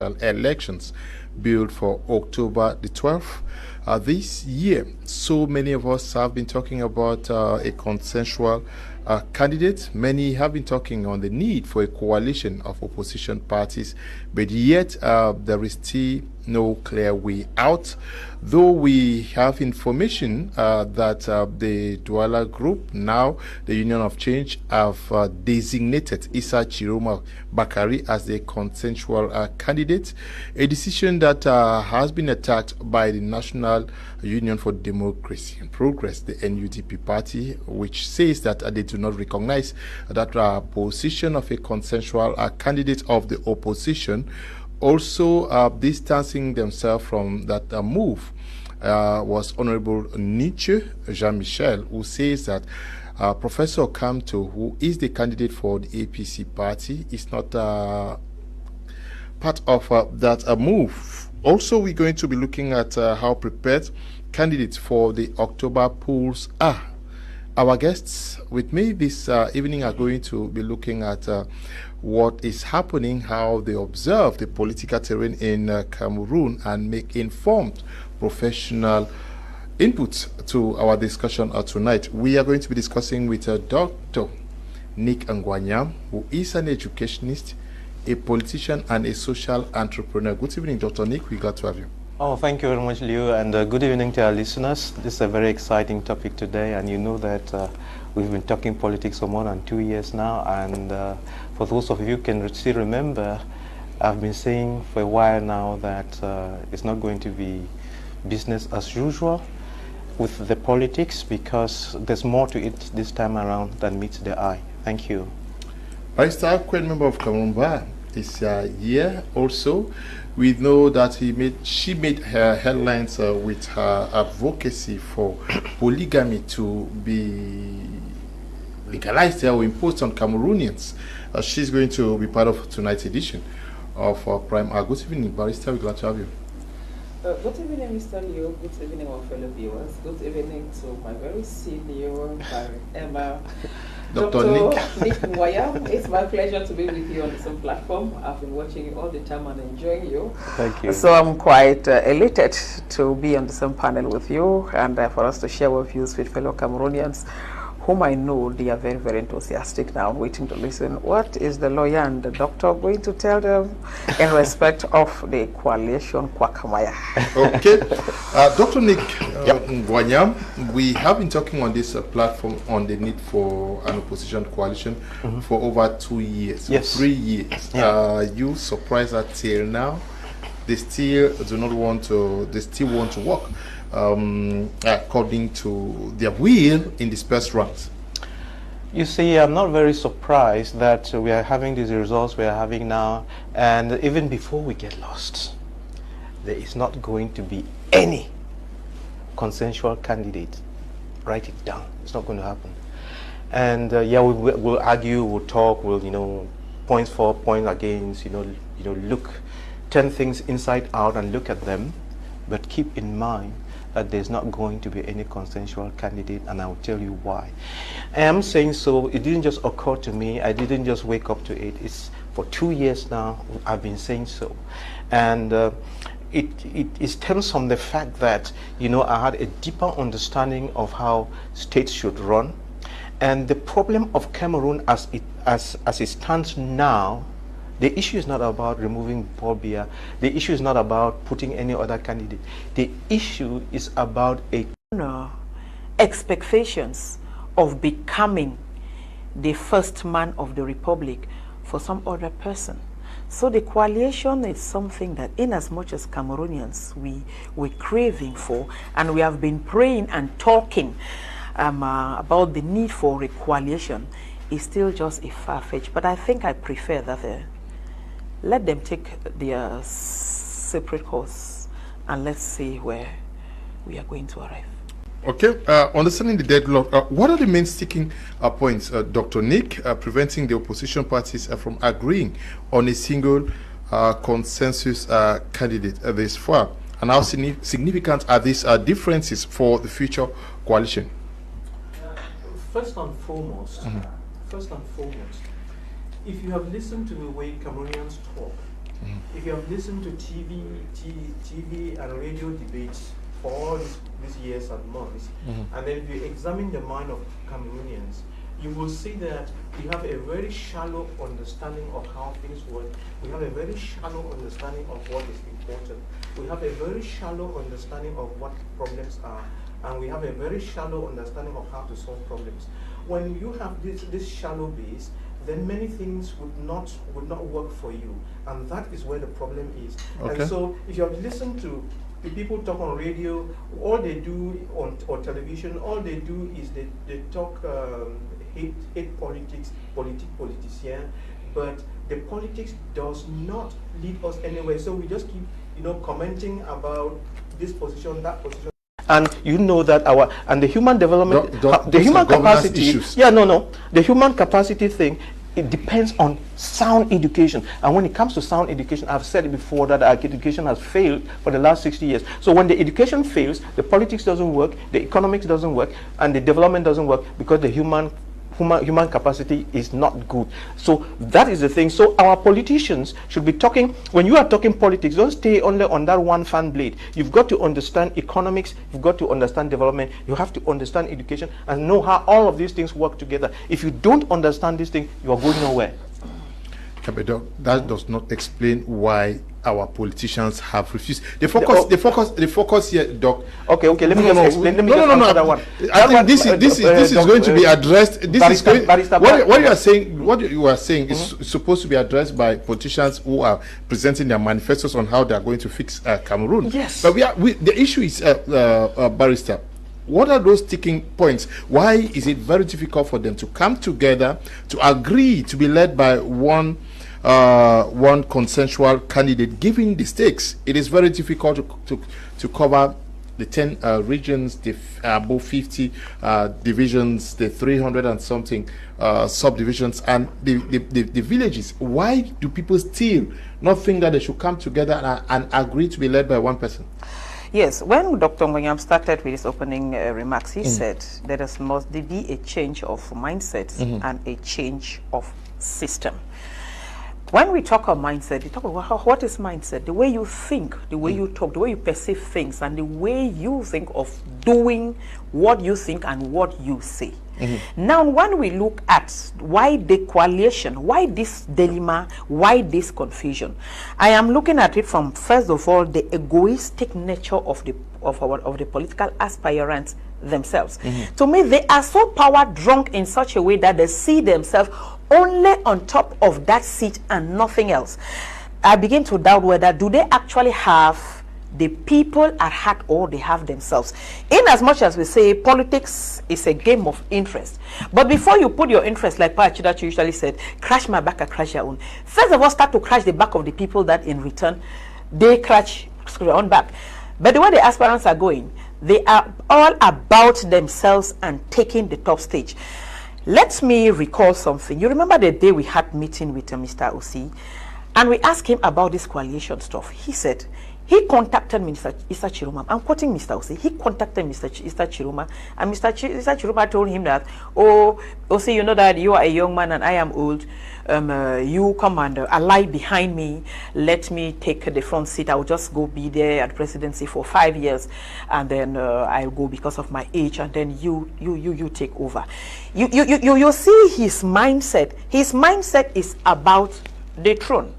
elections billed for October the 12th. This year, so many of us have been talking about a consensual candidate. Many have been talking on the need for a coalition of opposition parties, but yet there is still no clear way out. Though we have information that the Douala Group, now the Union of Change, have designated Issa Chiroma Bakari as the consensual candidate, a decision that has been attacked by the National Union for Democracy and Progress, the NUDP party, which says that they do not recognize that position of a consensual candidate of the opposition. Also distancing themselves from that move was Honorable Nietzsche Jean-Michel, who says that Professor Kamto, who is the candidate for the APC party, is not part of that move. Also, we're going to be looking at how prepared candidates for the October polls are. Our guests with me this evening are going to be looking at what is happening, how they observe the political terrain in Cameroon, and make informed professional input to our discussion tonight. We are going to be discussing with Dr. Nick Ngwanyam, who is an educationist, a politician, and a social entrepreneur. Good evening, Dr. Nick. We're glad to have you. Oh, thank you very much, Leo, and good evening to our listeners. This is a very exciting topic today, and you know that we've been talking politics for more than 2 years now, and for those of you who can still remember, I've been saying for a while now that it's not going to be business as usual with the politics, because there's more to it this time around than meets the eye. Thank you. Barrister Akwen, member of Cameroon Bar, is here also. We know that she made her headlines with her advocacy for polygamy to be legalized or imposed on Cameroonians. She's going to be part of tonight's edition of Prime. Good evening, Barrister. We're glad to have you. Good evening, Mr. Leo. Good evening, our fellow viewers. Good evening to my very senior Emma. Dr. Nick Ngwanyam, it's my pleasure to be with you on the same platform. I've been watching you all the time and enjoying you. Thank you. So I'm quite elated to be on the same panel with you, and for us to share our views with fellow Cameroonians, whom I know they are very, very enthusiastic now, waiting to listen. What is the lawyer and the doctor going to tell them in respect of the coalition Kwakamaya? Okay. Dr. Nick Ngwanyam, we have been talking on this platform on the need for an opposition coalition for over 2 years, yes. 3 years. Yeah. You surprised that till now they still do not want to, they still want to work according to their will in this first round. You see, I'm not very surprised that we are having these results we are having now, and even before we get lost, there is not going to be any consensual candidate. Write it down. It's not going to happen. And yeah, we'll argue, we'll talk, we'll points for, point against, look, turn things inside out and look at them, but keep in mind that there's not going to be any consensual candidate, and I'll tell you why. I am saying so. It didn't just occur to me. I didn't just wake up to it. It's for 2 years now I've been saying so. And it stems from the fact that, I had a deeper understanding of how states should run. And the problem of Cameroon as it stands now, the issue is not about removing Paul Biya. The issue is not about putting any other candidate. The issue is about expectations of becoming the first man of the republic for some other person. So the coalition is something that, in as much as Cameroonians, we're craving for, and we have been praying and talking about the need for a coalition, is still just a far-fetched. But I think I prefer that let them take their separate course, and let's see where we are going to arrive. Okay, understanding the deadlock, what are the main sticking points, Dr. Nick, preventing the opposition parties from agreeing on a single consensus candidate this far? And how significant are these differences for the future coalition? First and foremost, if you have listened to the way Cameroonians talk, If you have listened to TV and radio debates for all these years and months, and then if you examine the mind of Cameroonians, you will see that we have a very shallow understanding of how things work. We have a very shallow understanding of what is important. We have a very shallow understanding of what problems are, and we have a very shallow understanding of how to solve problems. When you have this shallow base, then many things would not work for you, and that is where the problem is. Okay. And so, if you have listened to the people talk on radio, all they do on television, all they do is they talk hate politics, politician, but the politics does not lead us anywhere. So we just keep, commenting about this position, that position. And you know that the human development, the human capacity, issues. The human capacity thing, it depends on sound education. And when it comes to sound education, I've said it before that our education has failed for the last 60 years. So when the education fails, the politics doesn't work, the economics doesn't work, and the development doesn't work because the human capacity is not good. So that is the thing. So our politicians should be talking, when you are talking politics, don't stay only on that one fan blade. You've got to understand economics, you've got to understand development, you have to understand education and know how all of these things work together. If you don't understand these things, you are going nowhere. But that does not explain why our politicians have refused. The focus here, Doc. Okay. Let me just explain. Let me just answer that one. I think this is going to be addressed. What you are saying is supposed to be addressed by politicians who are presenting their manifestos on how they are going to fix Cameroon. Yes. But the issue is, Barrister, what are those sticking points? Why is it very difficult for them to come together, to agree to be led by one consensual candidate, given the stakes? It is very difficult to cover the 10 regions, the above 50 divisions, the 300 and something subdivisions, and the villages. Why do people still not think that they should come together and agree to be led by one person? Yes, when Dr. William started with his opening remarks, he said there must be a change of mindset and a change of system. When we talk of mindset, we talk about what is mindset? The way you think, the way you talk, the way you perceive things, and the way you think of doing what you think and what you say. Now, when we look at why the coalition, why this dilemma, why this confusion, I am looking at it from, first of all, the egoistic nature of the political aspirants themselves. To me, they are so power drunk in such a way that they see themselves only on top of that seat and nothing else. I begin to doubt whether do they actually have the people at heart or they have themselves. In as much as we say politics is a game of interest, but before you put your interest, like Pa Chidachi usually said, crash my back, I crash your own. First of all, start to crash the back of the people that in return they crash their own back. But the way the aspirants are going, they are all about themselves and taking the top stage. Let me recall something. You remember the day we had meeting with Mr. Osi, and we asked him about this coalition stuff. He said he contacted Mr. Chiroma. I'm quoting Mr. Osi. He contacted Mr. Chiroma, and Mr. Chiroma told him that, oh, Osi, you know that you are a young man and I am old. You come and ally behind me. Let me take the front seat. I will just go be there at the presidency for 5 years, and then I'll go because of my age, and then you take over. You see his mindset. His mindset is about the throne.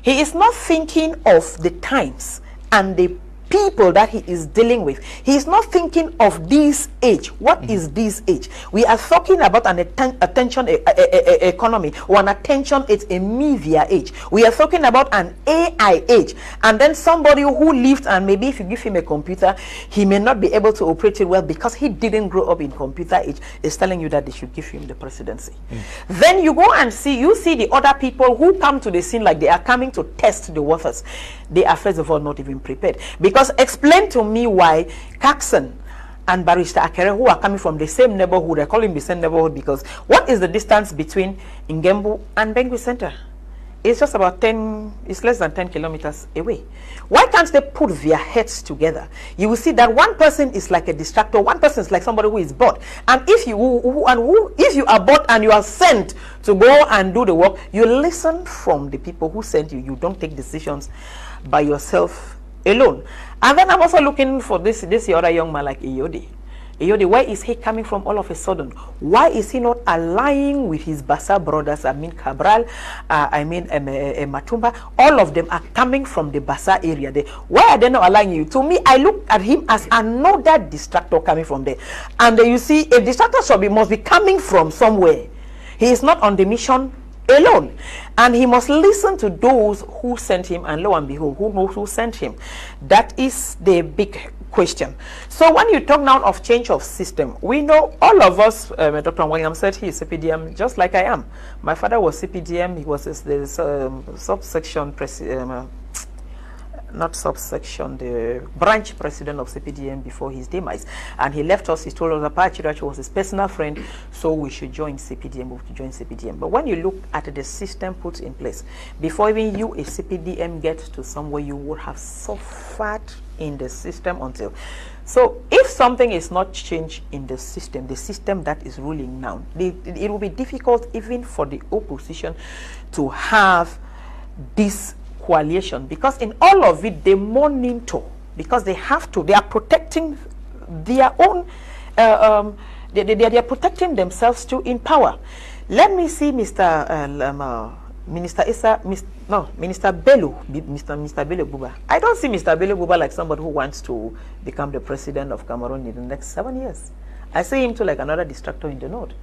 He is not thinking of the times and the people that he is dealing with. He is not thinking of this age. What is this age? We are talking about an attention economy, or an attention, it's a media age. We are talking about an AI age. And then somebody who lived, and maybe if you give him a computer, he may not be able to operate it well because he didn't grow up in computer age, is telling you that they should give him the presidency. Then you go and see the other people who come to the scene like they are coming to test the waters. They are first of all not even prepared. Because explain to me why Caxon and Barrister Akere, who are coming from the same neighborhood, I call him the same neighborhood because what is the distance between Ngembu and Bengui Center? It's just about 10, it's less than 10 kilometers away. Why can't they put their heads together? You will see that one person is like a distractor, one person is like somebody who is bored. And if if you are bored and you are sent to go and do the work, you listen from the people who sent you. You don't take decisions by yourself alone. And then I'm also looking for this other young man like Iyode. Iyode, where is he coming from all of a sudden? Why is he not aligning with his Bassa brothers? I mean Cabral, Matumba. All of them are coming from the Bassa area. Why are they not aligning you? To me, I look at him as another distractor coming from there. And you see, a distractor must be coming from somewhere. He is not on the mission alone, and he must listen to those who sent him, and lo and behold, who knows who sent him? That is the big question. So when you talk now of change of system, we know all of us, Dr. William said he is CPDM just like I am. My father was CPDM. He was the subsection not subsection, the branch president of CPDM before his demise. And he left us, he told us that Pachirachi was his personal friend, so we should join CPDM, we should join CPDM. But when you look at the system put in place, before even you, a CPDM, gets to somewhere, you would have suffered in the system until. So if something is not changed in the system that is ruling now, it will be difficult even for the opposition to have this coalition, because in all of it they monitor, because they have to, they are protecting their own they are protecting themselves too in power. Let me see Minister Bello Buba. I don't see Mr. Bello Buba like somebody who wants to become the president of Cameroon in the next 7 years. I see him too like another distractor in the north.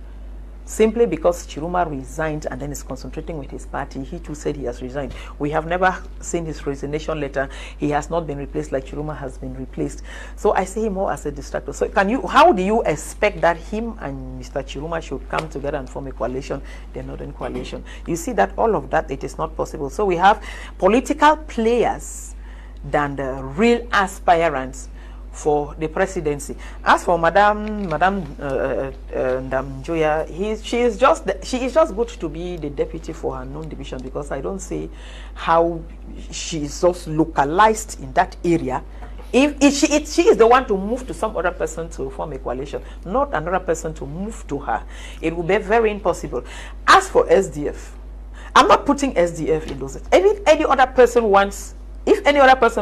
Simply because Chiruma resigned and then is concentrating with his party, he too said he has resigned. We have never seen his resignation letter. He has not been replaced like Chiruma has been replaced. So I see him more as a distractor. So how do you expect that him and Mr. Chiruma should come together and form a coalition, the Northern Coalition? You see that all of that, it is not possible. So we have political players than the real aspirants for the presidency. As for Madame Joya, she is just good to be the deputy for her non-division, because I don't see how she is just localized in that area. If she is the one to move to some other person to form a coalition, not another person to move to her, it will be very impossible. As for SDF, I'm not putting SDF in those. If any other person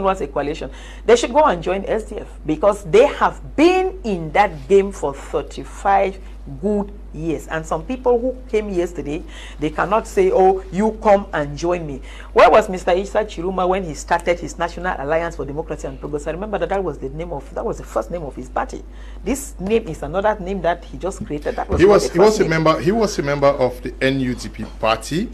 wants a coalition, they should go and join SDF, because they have been in that game for 35 good years. And some people who came yesterday, they cannot say, oh, you come and join me. Where was Mr. Issa Chiruma when he started his National Alliance for Democracy and Progress? I remember that was the first name of his party. This name is another name that he just created. He was a member of the NUDP party.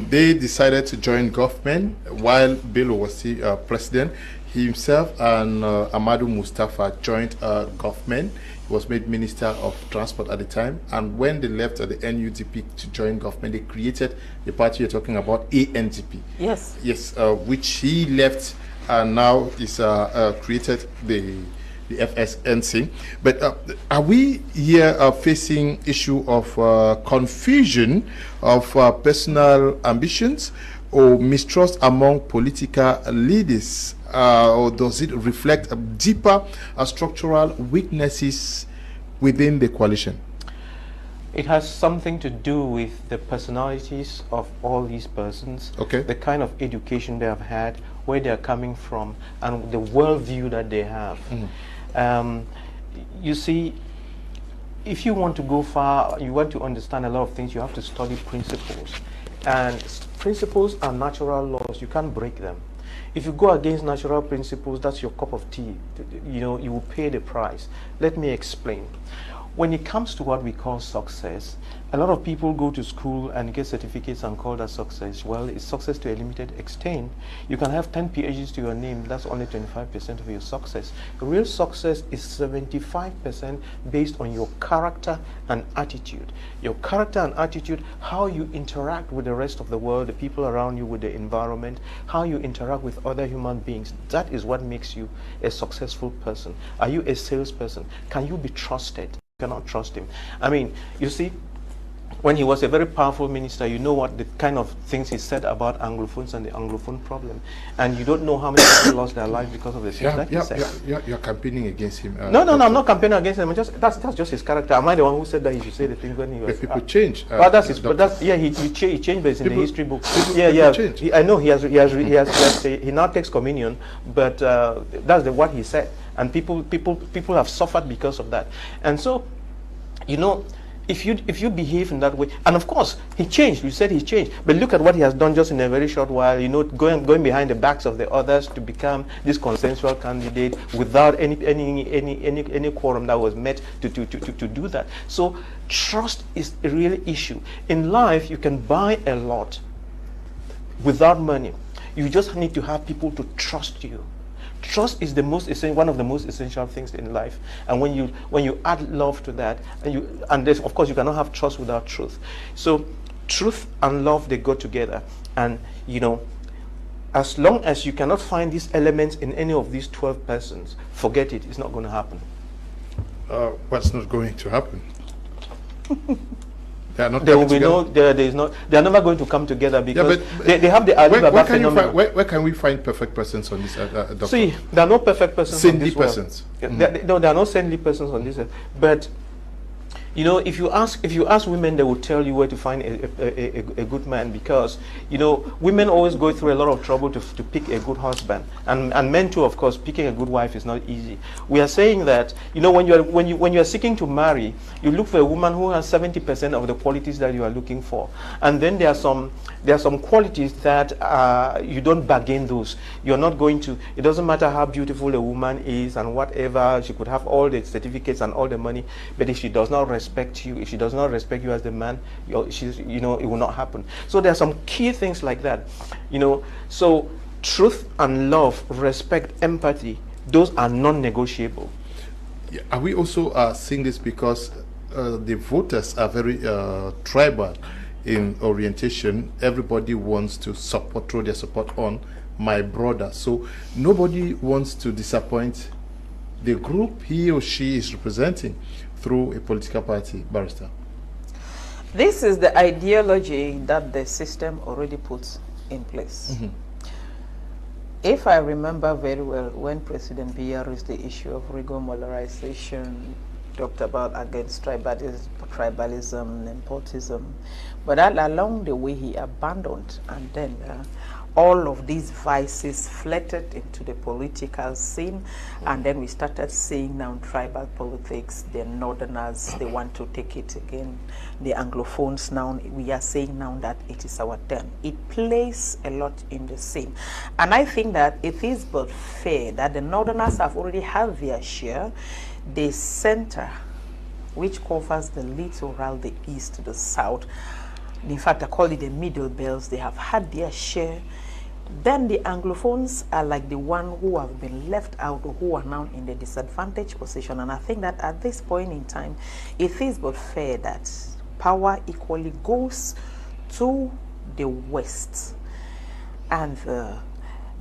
They decided to join government while Bello was still president. He himself and Amadou Mustafa joined government. He was made Minister of Transport at the time. And when they left the NUDP to join government, they created the party you're talking about, ANDP. Yes. Yes, which he left and now is created the FSNC. But are we here facing issue of confusion of personal ambitions or mistrust among political leaders? Or does it reflect deeper structural weaknesses within the coalition? It has something to do with the personalities of all these persons, the kind of education they have had, where they are coming from, and the worldview that they have. You see, if you want to go far, you want to understand a lot of things, you have to study principles. And principles are natural laws. You can't break them. If you go against natural principles, that's your cup of tea. You know, you will pay the price. Let me explain. When it comes to what we call success, a lot of people go to school and get certificates and call that success. Well, it's success to a limited extent. You can have 10 PhDs to your name. That's only 25% of your success. Real success is 75% based on your character and attitude. Your character and attitude, how you interact with the rest of the world, the people around you, with the environment, how you interact with other human beings. That is what makes you a successful person. Are you a salesperson? Can you be trusted? You cannot trust him. I mean, you see, when he was a very powerful minister, you know what the kind of things he said about Anglophones and the Anglophone problem, and you don't know how many people lost their lives because of the things that he said. You're campaigning against him. No, I'm not campaigning against him. That's just his character. Am I the one who said that he should say the things when he was? But people change. But that's his. But that's he changed, but it's in the history book. Change. I know he now takes communion, but that's what he said, and people have suffered because of that, and so, you know. If you behave in that way, and of course he changed. You said he changed, but look at what he has done just in a very short while. You know, going behind the backs of the others to become this consensual candidate without any quorum that was met to do that. So trust is a real issue in life. You can buy a lot without money. You just need to have people to trust you. Trust is one of the most essential things in life, and when you add love to that, and of course you cannot have trust without truth. So truth and love, they go together, and you know, as long as you cannot find these elements in any of these 12 persons, forget it. It's not going to happen. What's not going to happen? They are never going to come together because they have the phenomenon. Where can we find perfect persons on this, doctor? See, there are no perfect persons on this persons. No, there are no saintly persons on this earth. But you know, if you ask women, they will tell you where to find a good man, because you know, women always go through a lot of trouble to pick a good husband, and men too, of course. Picking a good wife is not easy. We are saying that, you know, when you are seeking to marry, you look for a woman who has 70% of the qualities that you are looking for, and then there are some qualities that you don't bargain those. You're not going to. It doesn't matter how beautiful a woman is and whatever, she could have all the certificates and all the money, but if she does not respect you, if she does not respect you as the man, it will not happen. So there are some key things like that, you know. So truth and love, respect, empathy, those are non-negotiable. Yeah, are we also seeing this because the voters are very tribal in orientation? Everybody wants to throw their support on my brother. So nobody wants to disappoint the group he or she is representing through a political party, Barrister. This is the ideology that the system already puts in place. Mm-hmm. If I remember very well, when President Biya raised the issue of rigor moralization, talked about against tribalism, nepotism, but along the way he abandoned, and then all of these vices flooded into the political scene, and then we started seeing now tribal politics. The Northerners, they want to take it again. The Anglophones now, we are saying now that it is our turn. It plays a lot in the scene. And I think that it is but fair that the Northerners have already had their share. The center, which covers the littoral, the east, the south, in fact I call it the middle belts, they have had their share. Then the Anglophones are like the one who have been left out, or who are now in the disadvantaged position. And I think that at this point in time, it is but fair that power equally goes to the West. And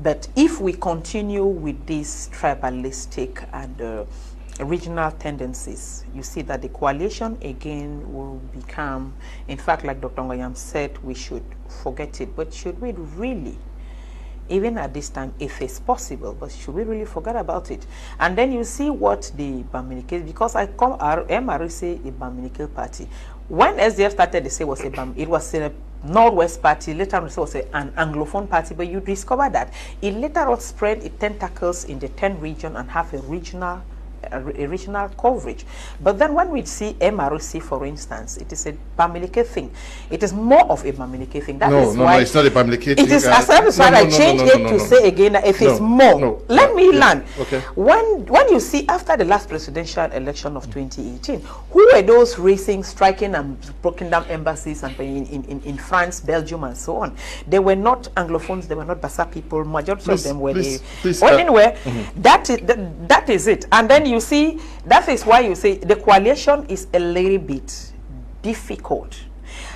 but if we continue with these tribalistic and regional tendencies, you see that the coalition again will become, in fact, like Dr. Ngoyam said, we should forget it. But should we really, even at this time, if it's possible, but should we really forget about it? And then you see what the Bamileke, because MRC, a Bamileke party. When SDF started, they say it was a Northwest party, later on it was an Anglophone party, but you discover that it later on spread its tentacles in the 10 region and have a regional coverage. But then when we see MRC, for instance, it is a Bamileke thing. It is more of a Bamileke thing. That is why it's not a Bamileke thing. It is as I change it to say again that if it's more. Let me learn. Okay. When you see after the last presidential election of 2018, who were those racing, striking and broken down embassies and in France, Belgium and so on? They were not Anglophones, they were not Bassa people. Majority of them were anyway, that is it. And then you see, that is why you say the coalition is a little bit difficult.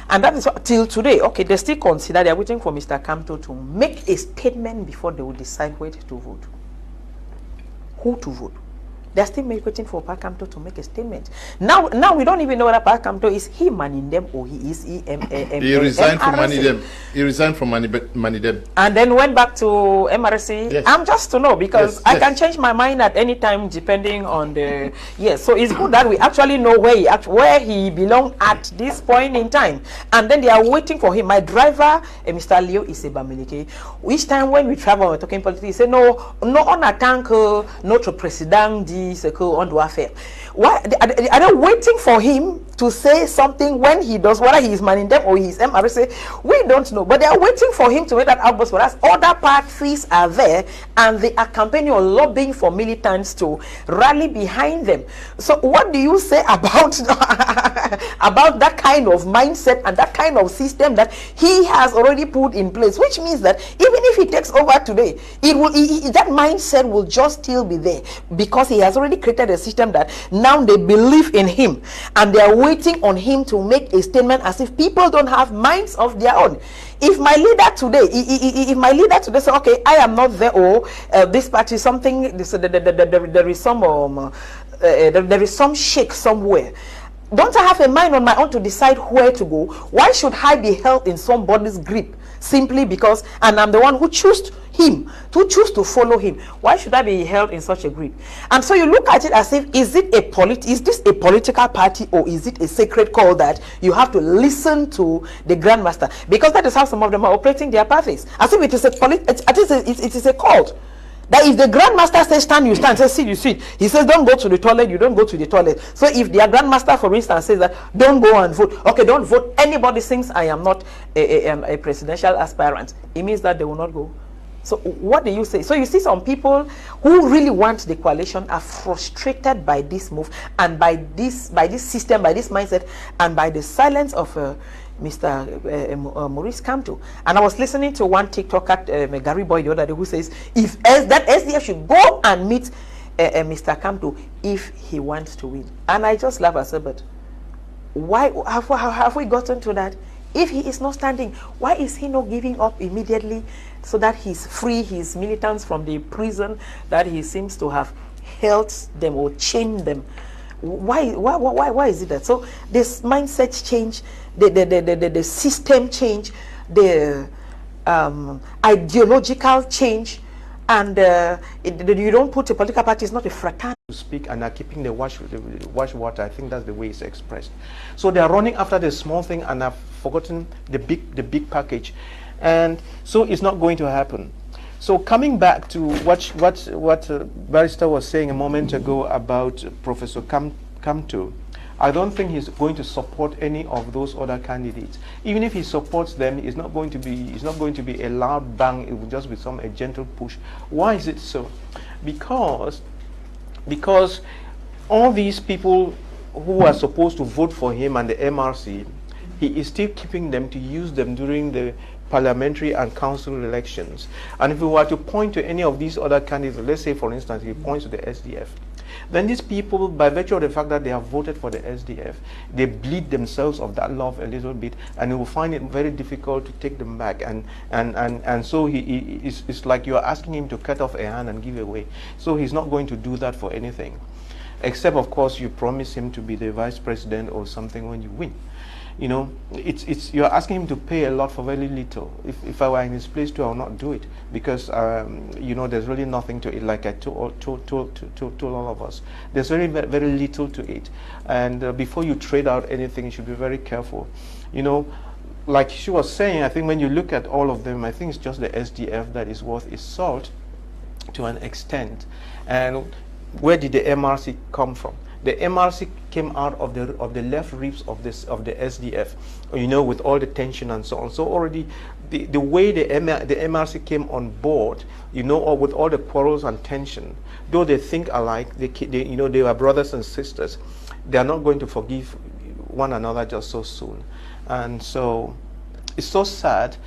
And that is what, till today, okay, they still consider, they are waiting for Mr. Kamto to make a statement before they will decide where to vote. Who to vote. They're still waiting for Pakamto to make a statement. Now we don't even know whether Pakamto is he manning them or he is He resigned from Manidem. He resigned from Manidem. And then went back to MRC. Yes. I'm just to know, because Yes, I yes. can change my mind at any time depending on the... Yes, so it's good that we actually know where he belongs at this point in time. And then they are waiting for him. My driver, Mr. Leo Isebamilike, each time when we travel, we're talking politics, he said, no, on a tank, notre president, on doit faire. Why are they waiting for him to say something when he does, whether he is manning them or he is MRC? We don't know, but they are waiting for him to make that outburst. Whereas other parties are there and they are campaigning or lobbying for militants to rally behind them. So what do you say about about that kind of mindset and that kind of system that he has already put in place? Which means that even if he takes over today, it will that mindset will just still be there, because he has already created a system that now they believe in him and they are waiting on him to make a statement, as if people don't have minds of their own. If my leader today, if my leader today say, okay, I am not there, or this party something, there is some shake somewhere. Don't I have a mind on my own to decide where to go? Why should I be held in somebody's grip simply because, and I'm the one who choose him, to choose to follow him? Why should I be held in such a grip? And so you look at it as if, is this a political party, or is it a sacred call that you have to listen to the grandmaster? Because that is how some of them are operating their parties, as if it is a cult. That if the grandmaster says stand, you stand. Says sit, you sit. He says don't go to the toilet, you don't go to the toilet. So if their grandmaster, for instance, says that don't go and vote, okay, don't vote. Anybody thinks I am not a presidential aspirant, it means that they will not go. So what do you say? So you see some people who really want the coalition are frustrated by this move and by this system, by this mindset, and by the silence of Mr. Maurice Kamto. And I was listening to one TikToker, Gary Boy, the other day, who says if that SDF should go and meet Mr. Kamto if he wants to win. And I just laugh. I said, but why have we gotten to that? If he is not standing, why is he not giving up immediately so that he's free his militants from the prison that he seems to have held them or chained them? Why is it that? So this mindset change, the system change, the ideological change, and you don't put a political party, it's not a fraternity. To speak and are keeping the wash water. I think that's the way it's expressed. So they are running after the small thing and have forgotten the big package, and so it's not going to happen. So coming back to what Barrister was saying a moment ago about Professor Kamto, I don't think he's going to support any of those other candidates. Even if he supports them, it's not going to be a loud bang. It will just be a gentle push. Why is it so? Because all these people who are supposed to vote for him and the MRC, he is still keeping them to use them during the parliamentary and council elections. And if we were to point to any of these other candidates, let's say for instance he points to the SDF, then these people, by virtue of the fact that they have voted for the SDF, they bleed themselves of that love a little bit, and they will find it very difficult to take them back. And so it's like you're asking him to cut off a hand and give away. So he's not going to do that for anything, except of course you promise him to be the vice president or something when you win. You know, you're asking him to pay a lot for very little. If I were in his place too, I would not do it, because you know, there's really nothing to it. Like I told all of us, there's very little to it. And before you trade out anything, you should be very careful. You know, like she was saying, I think when you look at all of them, I think it's just the SDF that is worth its salt to an extent. And where did the MRC come from? The MRC came out of the left ribs of the SDF, you know, with all the tension and so on. So already, the way the MRC came on board, you know, or with all the quarrels and tension, though they think alike, they you know, they are brothers and sisters. They are not going to forgive one another just so soon, and so it's so sad.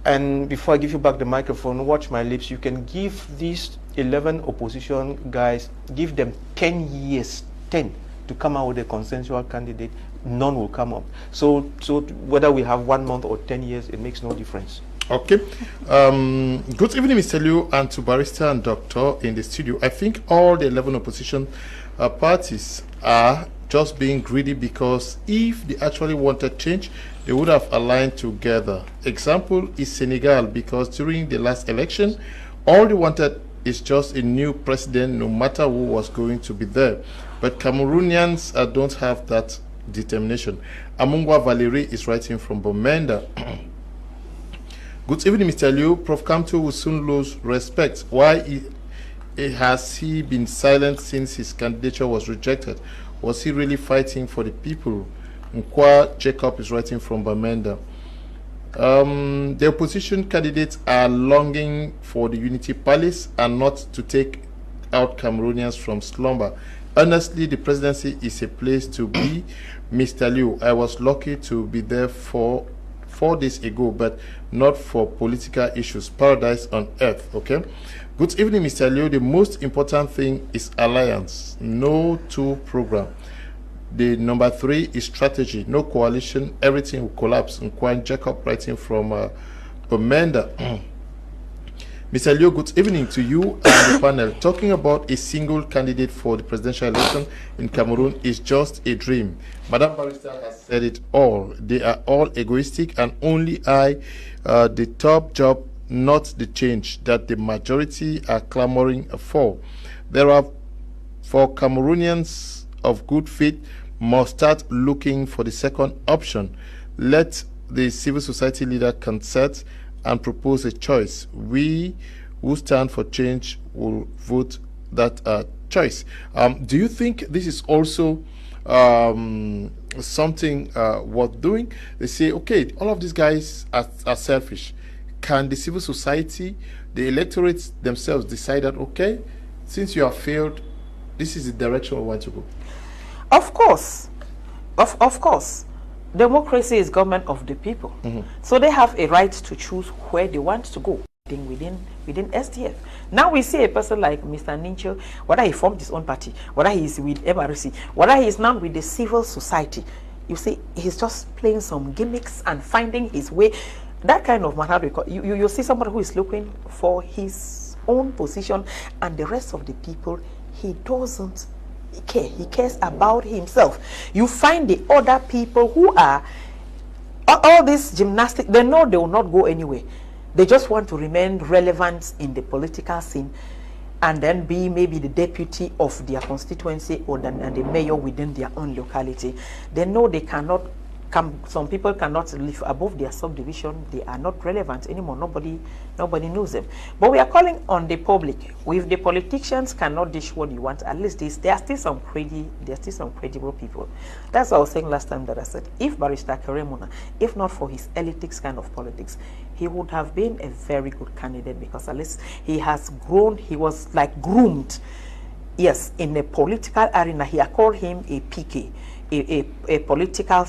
And before I give you back the microphone, watch my lips. You can give these 11 opposition guys, give them 10 years, 10, to come out with a consensual candidate. None will come up. So whether we have 1 month or 10 years, it makes no difference. Okay. Good evening, Mr. Liu, and to Barrister and Doctor in the studio. I think all the 11 opposition parties are just being greedy, because if they actually wanted change, they would have aligned together. Example is Senegal, because during the last election, all they wanted is just a new president, no matter who was going to be there. But Cameroonians don't have that determination. Amungwa Valerie is writing from Bomenda. Good evening, Mr. Liu. Prof. Kamto will soon lose respect. Why has he been silent since his candidature was rejected? Was he really fighting for the people? Nkwa Jacob is writing from Bamenda. The opposition candidates are longing for the Unity Palace and not to take out Cameroonians from slumber. Honestly, the presidency is a place to be. Mr. Liu, I was lucky to be there 4 days ago, but not for political issues. Paradise on earth. Okay. Good evening, Mr. Liu. The most important thing is alliance, no two program. The number 3 is strategy, no coalition. Everything will collapse. Nkwan Jacob writing from Pomenda. Mr. Liu, good evening to you and the panel. Talking about a single candidate for the presidential election in Cameroon is just a dream. Madam Barrister has said it all. They are all egoistic and only the top job, not the change that the majority are clamoring for. There are, for Cameroonians of good faith, must start looking for the second option. Let the civil society leader consult and propose a choice. We who stand for change will vote that choice. Do you think this is also something worth doing? They say, okay, all of these guys are selfish. Can the civil society, the electorates themselves decide that, okay, since you have failed, this is the direction we want to go? Of course. Of course. Democracy is government of the people. So they have a right to choose where they want to go within SDF. Now we see a person like Mr. Nincho, whether he formed his own party, whether he is with MRC, whether he is now with the civil society. You see, he's just playing some gimmicks and finding his way. That kind of man, you see somebody who is looking for his own position, and the rest of the people, he doesn't care. He cares about himself. You find the other people who are all this gymnastics, they know they will not go anywhere. They just want to remain relevant in the political scene and then be maybe the deputy of their constituency or the mayor within their own locality. They know they cannot come. Some people cannot live above their subdivision. They are not relevant anymore. Nobody knows them. But we are calling on the public. If the politicians cannot dish what you want, at least there are still some credible people. That's what I was saying last time, that I said, if Barrister Keremona, if not for his elitist kind of politics, he would have been a very good candidate, because at least he has grown. He was like groomed, yes, in a political arena. He called him a PK. A political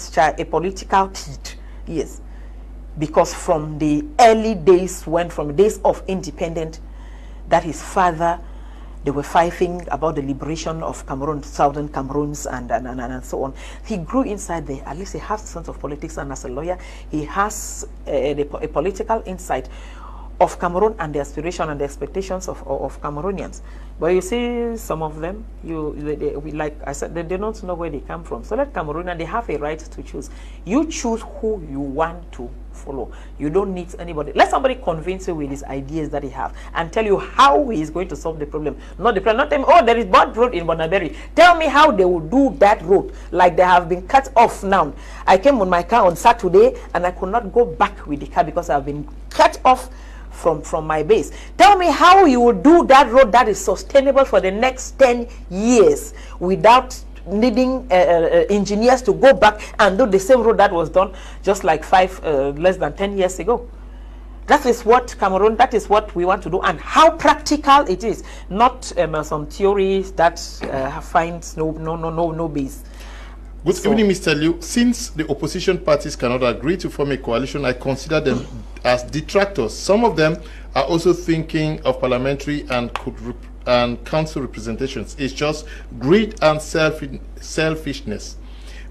kid, yes, because from the early days, from days of independence, that his father, they were fighting about the liberation of Cameroon, southern Cameroons, and so on. He grew inside there. At least he has a sense of politics, and as a lawyer, he has a political insight of Cameroon and the aspiration and the expectations of Cameroonians. But you see, some of them, like I said, they don't know where they come from. So let Cameroonians, they have a right to choose. You choose who you want to follow. You don't need anybody. Let somebody convince you with his ideas that he have and tell you how he is going to solve the problem. Not the problem. Not tell me, oh, there is bad road in Bonaberi. Tell me how they will do that road. Like they have been cut off now. I came on my car on Saturday and I could not go back with the car because I have been cut off from my base. Tell me how you will do that road that is sustainable for the next 10 years without needing engineers to go back and do the same road that was done just like less than 10 years ago. That is what Cameroon, that is what we want to do, and how practical it is, not some theories that finds no base. Good evening, Mr. Liu. Since the opposition parties cannot agree to form a coalition, I consider them as detractors. Some of them are also thinking of parliamentary and council representations. It's just greed and selfishness.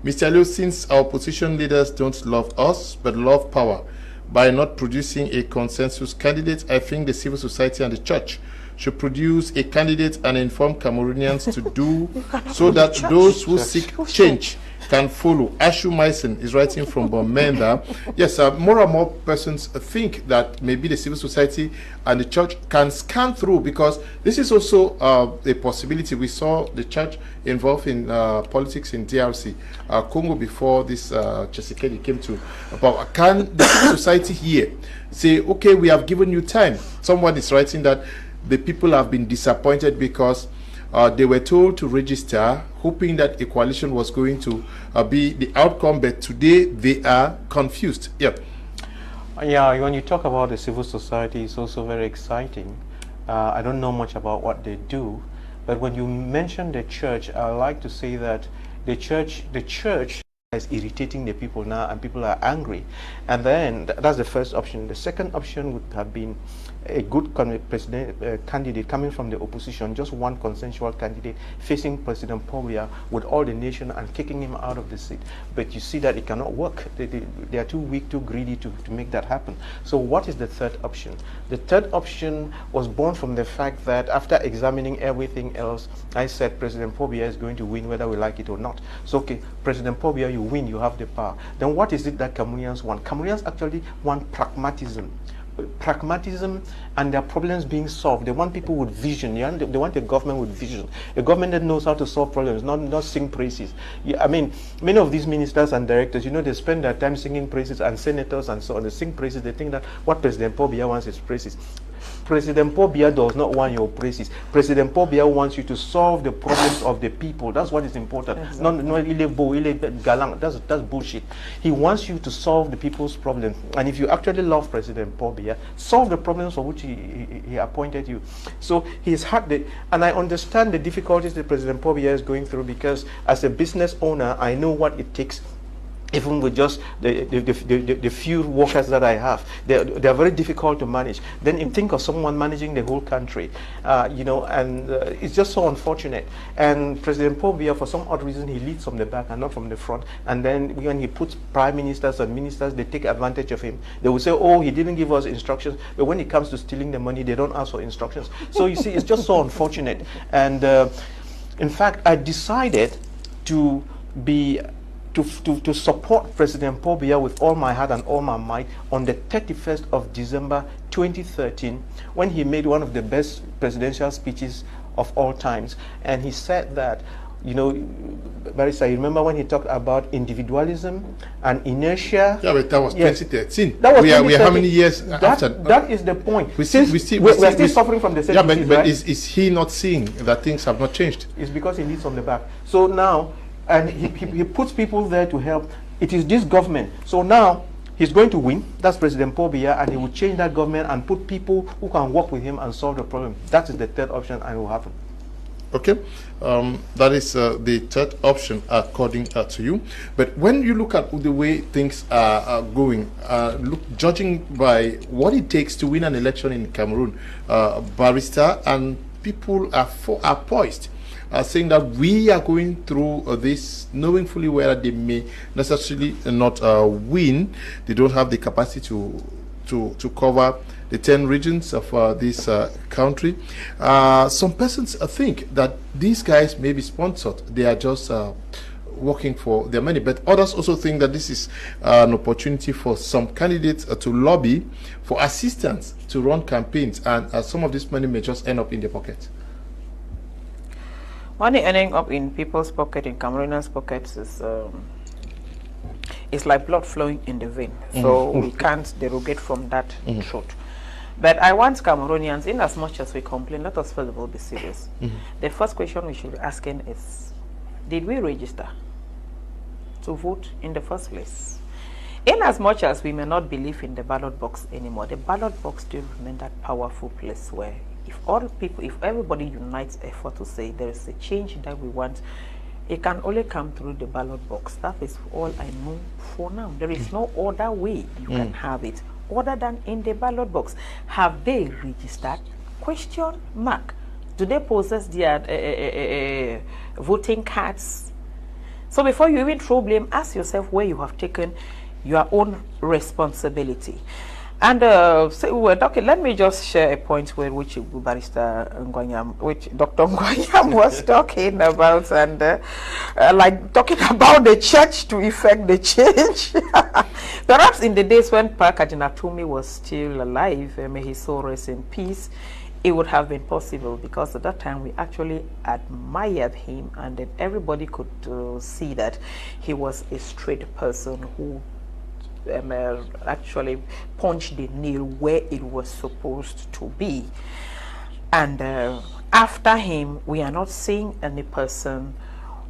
Mr. Liu, since our opposition leaders don't love us but love power, by not producing a consensus candidate. I think the civil society and the church should produce a candidate and inform Cameroonians to do so that those who seek change can follow. Ashu Mason is writing from Bomenda. Yes, more and more persons think that maybe the civil society and the church can scan through, because this is also a possibility. We saw the church involved in politics in DRC, Congo, before this Tshisekedi came to. But can the civil society here say, okay, we have given you time? Someone is writing that the people have been disappointed because they were told to register, hoping that a coalition was going to be the outcome, but today they are confused. Yep. Yeah, when you talk about the civil society, it's also very exciting. I don't know much about what they do, but when you mention the church, I like to say that the church is irritating the people now, and people are angry. And then that's the first option. The second option would have been a good candidate coming from the opposition, just one consensual candidate facing President Paul Biya with all the nation and kicking him out of the seat. But you see that it cannot work. They are too weak, too greedy to make that happen. So what is the third option? The third option was born from the fact that after examining everything else, I said President Paul Biya is going to win whether we like it or not. So okay, President Paul Biya, you win, you have the power. Then what is it that Cameroonians want? Cameroonians actually want pragmatism. Pragmatism and their problems being solved. They want people with vision. They want a government with vision. A government that knows how to solve problems, not sing praises. I mean, many of these ministers and directors, they spend their time singing praises, and senators and so on, they sing praises. They think that what President Paul Biya wants is praises. President Paul Biya does not want your praises. President Paul Biya wants you to solve the problems of the people. That's what is important. Exactly. Not that's bullshit. He wants you to solve the people's problems. And if you actually love President Paul Biya, solve the problems for which he appointed you. So he's had and I understand the difficulties that President Paul Biya is going through, because as a business owner, I know what it takes. Even with just the few workers that I have, they're very difficult to manage. Then you think of someone managing the whole country, and it's just so unfortunate. And President Paul Biya, for some odd reason, he leads from the back and not from the front. And then when he puts prime ministers and ministers, they take advantage of him. They will say, oh, he didn't give us instructions. But when it comes to stealing the money, they don't ask for instructions. So you see, it's just so unfortunate. And in fact, I decided to support President Paul Biya with all my heart and all my might on the 31st of December 2013, when he made one of the best presidential speeches of all times. And he said that, Barrister, you remember when he talked about individualism and inertia? Yeah, but that was 2013. That was we are how many years after? That is the point. We're still suffering from the same issues, but right? right? Is he not seeing that things have not changed? It's because he leads from the back. So now, and he puts people there to help. It is this government. So now he's going to win. That's President Paul Biya, and he will change that government and put people who can work with him and solve the problem. That is the third option, and it will happen. Okay, that is the third option according to you. But when you look at the way things are going, judging by what it takes to win an election in Cameroon, Barrister, and people are poised, saying that we are going through this, knowing fully well that they may necessarily not win. They don't have the capacity to cover the 10 regions of this country. Some persons think that these guys may be sponsored. They are just working for their money. But others also think that this is an opportunity for some candidates to lobby for assistance to run campaigns, and some of this money may just end up in their pocket. Money ending up in people's pocket, in Cameroonians' pockets, is it's like blood flowing in the vein. So we can't derogate from that truth. But I want Cameroonians, in as much as we complain, let us first of all be serious. The first question we should be asking is, did we register to vote in the first place? In as much as we may not believe in the ballot box anymore, the ballot box still remains that powerful place where if everybody unites effort to say there is a change that we want, it can only come through the ballot box. That is all I know for now. There is no other way you can have it other than in the ballot box. Have they registered? Question mark. Do they possess their voting cards? So before you even throw blame, ask yourself where you have taken your own responsibility. And so we're talking, let me just share a point where which Barrister Ngwanyam, which Dr. Ngwanyam was talking about, and like talking about the church to effect the change. Perhaps in the days when Pa Kardinal Tumi was still alive, may his soul rest in peace, it would have been possible, because at that time we actually admired him, and then everybody could see that he was a straight person who actually punched the nail where it was supposed to be. And after him, we are not seeing any person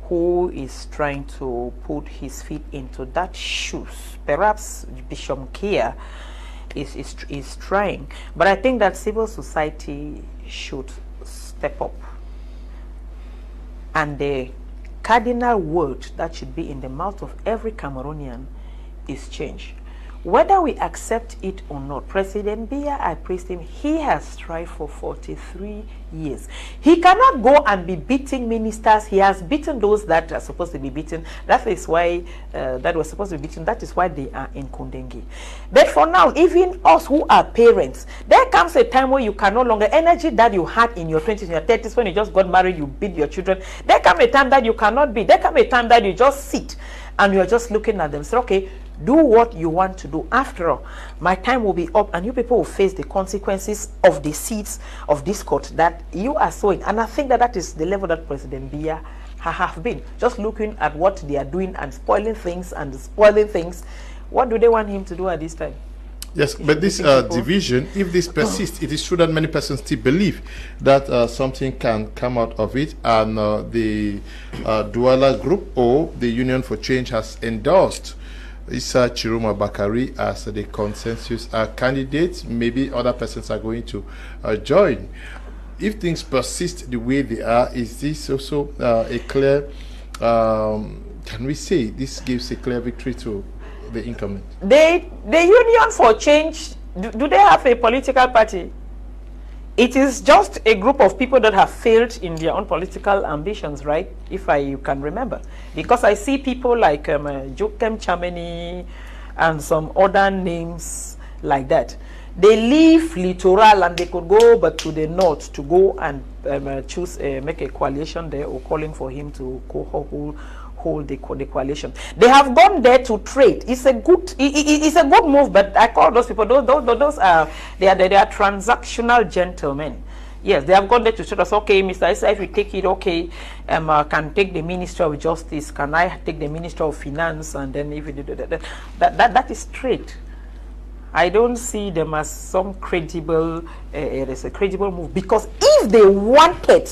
who is trying to put his feet into that shoes. Perhaps Bishop Kia is trying, but I think that civil society should step up. And the cardinal word that should be in the mouth of every Cameroonian is change. Whether we accept it or not, President Biya, I praised him, he has strived for 43 years. He cannot go and be beating ministers. He has beaten those that are supposed to be beaten. That is why, that was supposed to be beaten. That is why they are in Kundengi. But for now, even us who are parents, there comes a time where you can no longer, energy that you had in your 20s, in your 30s, when you just got married, you beat your children. There comes a time that you cannot be. There comes a time that you just sit and you're just looking at them. So, okay, do what you want to do. After all, my time will be up, and you people will face the consequences of the seeds of discord that you are sowing. And I think that that is the level that President Biya have been. Just looking at what they are doing and spoiling things and spoiling things. What do they want him to do at this time? Yes, but this division, if this persists, it is true that many persons still believe that something can come out of it, and the Douala Group or the Union for Change has endorsed Issa Chiroma Bakari as the consensus candidate. Maybe other persons are going to join. If things persist the way they are, is this also a clear, can we say this gives a clear victory to the incumbent? The Union for Change, do they have a political party? It is just a group of people that have failed in their own political ambitions, right? If you can remember. Because I see people like Jokem Chameni and some other names like that. They leave Littoral and they could go but to the north to go and choose, make a coalition there, or calling for him to hold the coalition. They have gone there to trade. It's a good move, but I call those people, those are they are transactional gentlemen. Yes, they have gone there to trade us. Okay, Mr. Issa, if you take it, okay, can take the Minister of Justice, can I take the Minister of Finance, and then if you do that is trade. I don't see them as some credible, it's a credible move, because if they wanted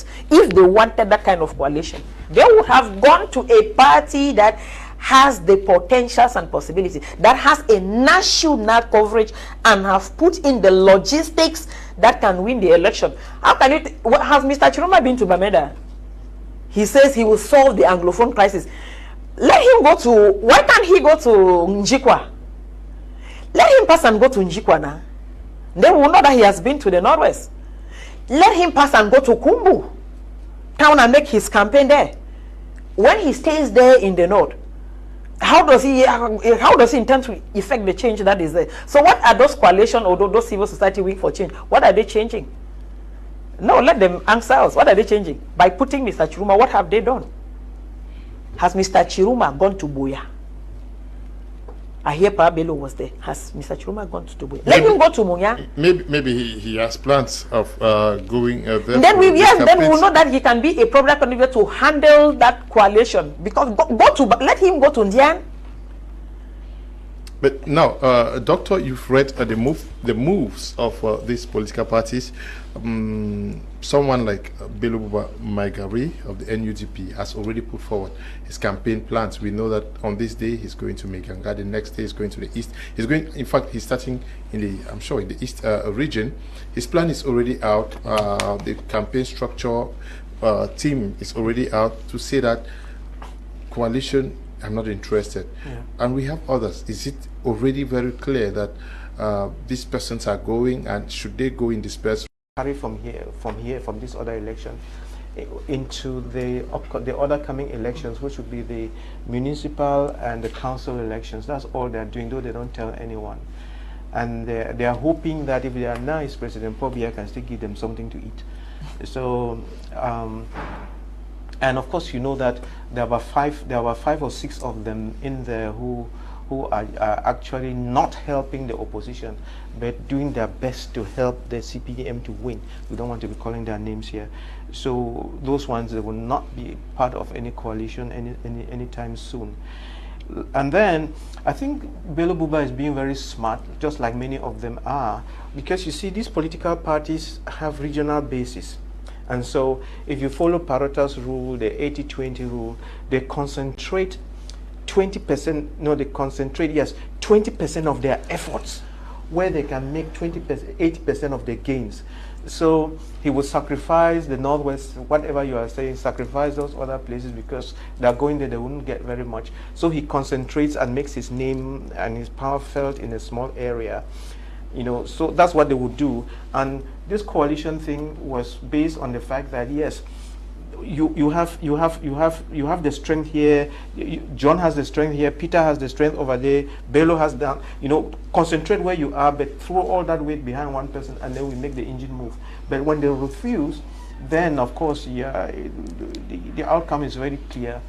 that kind of coalition, they would have gone to a party that has the potentials and possibilities, that has a national coverage, and have put in the logistics that can win the election. How can you, has Mr. Chiroma been to Bamenda? He says he will solve the Anglophone crisis. Let him go to, why can't he go to Njikwa? Let him pass and go to Njikwa now. Then we will know that he has been to the Northwest. Let him pass and go to Kumbu town and make his campaign there. When he stays there in the North, how does he intend to effect the change that is there? So what are those coalition or those civil society weak for change? What are they changing? No, let them answer us. What are they changing? By putting Mr. Chiroma, what have they done? Has Mr. Chiroma gone to Buya? I hear Pa Bello was there. Has Mr. Chiroma gone to Buya? Let him go to Munya. Maybe he has plans of going there. Then we will know that he can be a program contributor to handle that coalition. Because let him go to Ndian. But now, Doctor, you've read the moves of these political parties. Someone like Bello Maigari of the NUDP has already put forward his campaign plans. We know that on this day he's going to Meganga, the next day he's going to the east. He's going, in fact, he's starting in the, I'm sure, in the east region. His plan is already out. The campaign structure team is already out to say that coalition, I'm not interested. Yeah. And we have others. Is it already very clear that these persons are going, and should they go in this person? From this other election, into the other coming elections, which would be the municipal and the council elections. That's all they're doing, though they don't tell anyone. And they are hoping that if they are nice, President Paul Biya can still give them something to eat. So, and of course, you know that there were five or six of them in there who are actually not helping the opposition, but doing their best to help the CPDM to win. We don't want to be calling their names here. So those ones, they will not be part of any coalition anytime soon. And then I think Bello Buba is being very smart, just like many of them are, because you see, these political parties have regional bases. And so if you follow Parota's rule, the 80-20 rule, they concentrate 20%, no, they concentrate, yes, 20% of their efforts where they can make 20%, 80% of their gains. So he will sacrifice the Northwest, whatever you are saying, sacrifice those other places because they are going there, they wouldn't get very much. So he concentrates and makes his name and his power felt in a small area. You know, so that's what they would do. And this coalition thing was based on the fact that, yes, you have the strength here. John has the strength here. Peter has the strength over there. Bello has that. You know, concentrate where you are, but throw all that weight behind one person, and then we make the engine move. But when they refuse, then of course, yeah, the outcome is very clear.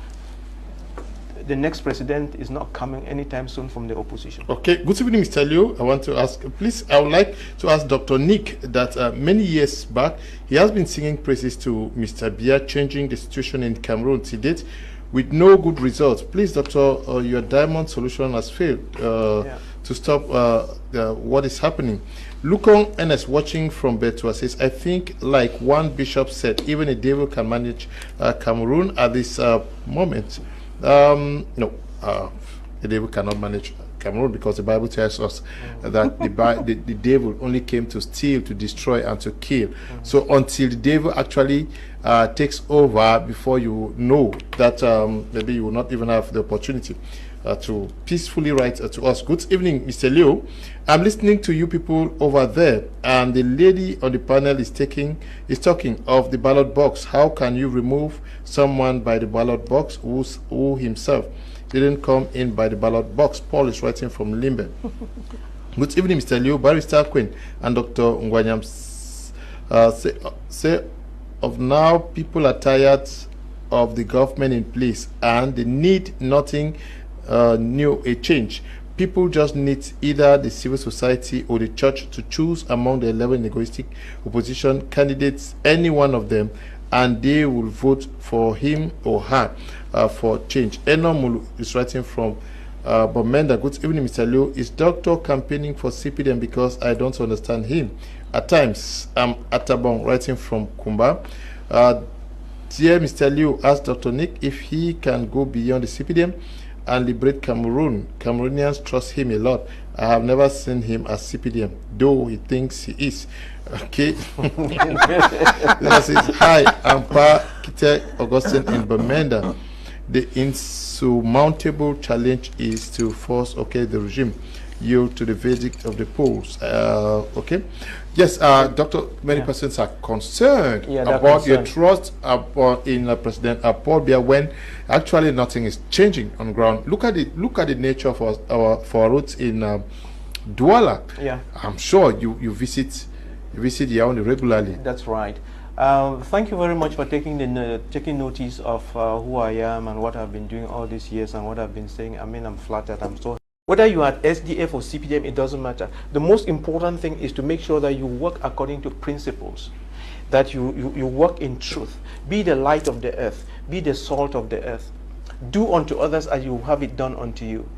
The next president is not coming anytime soon from the opposition. Okay, good evening, Mr. Liu. I want to ask, please, I would like to ask Dr. Nick that many years back, he has been singing praises to Mr. Biya changing the situation in Cameroon to date with no good results. Please, Doctor, your diamond solution has failed to stop what is happening. Lukong Ernest watching from Betua says, I think like one bishop said, even a devil can manage Cameroon at this moment. No, the devil cannot manage Cameroon because the Bible tells us that the devil only came to steal, to destroy, and to kill. So until the devil actually takes over, before you know that maybe you will not even have the opportunity to peacefully write to us. Good evening, Mr. Leo. I'm listening to you people over there, and the lady on the panel is talking of the ballot box. How can you remove someone by the ballot box who himself didn't come in by the ballot box? Paul is writing from Limbe. Good evening, Mr. Leo, Barrister Quinn, and Dr. Ngwanyam say of now people are tired of the government in place and they need nothing new, a change. People just need either the civil society or the church to choose among the 11 egoistic opposition candidates, any one of them, and they will vote for him or her for change. Enomulu is writing from Bomenda. Good evening, Mr. Leo. Is Doctor campaigning for CPDM because I don't understand him? At times, I'm Atabong writing from Kumba. Dear Mr. Leo, ask Dr. Nick if he can go beyond the CPDM and liberate Cameroon. Cameroonians trust him a lot. I have never seen him as CPDM, though he thinks he is. Okay. This is, hi, I'm Pa Kite Augustine in Bamenda. The insurmountable challenge is to force, the regime yield to the verdict of the polls. Okay. Yes, Doctor, many persons are concerned about your trust in President Paul Biya when actually nothing is changing on the ground. Look at the nature of our roots in Douala. Yeah, I'm sure you visit Yaoundé regularly. That's right. Thank you very much for taking notice of who I am and what I've been doing all these years and what I've been saying. I mean, I'm flattered. I'm so. Whether you are at SDF or CPDM, it doesn't matter. The most important thing is to make sure that you work according to principles, that you work in truth. Be the light of the earth. Be the salt of the earth. Do unto others as you have it done unto you.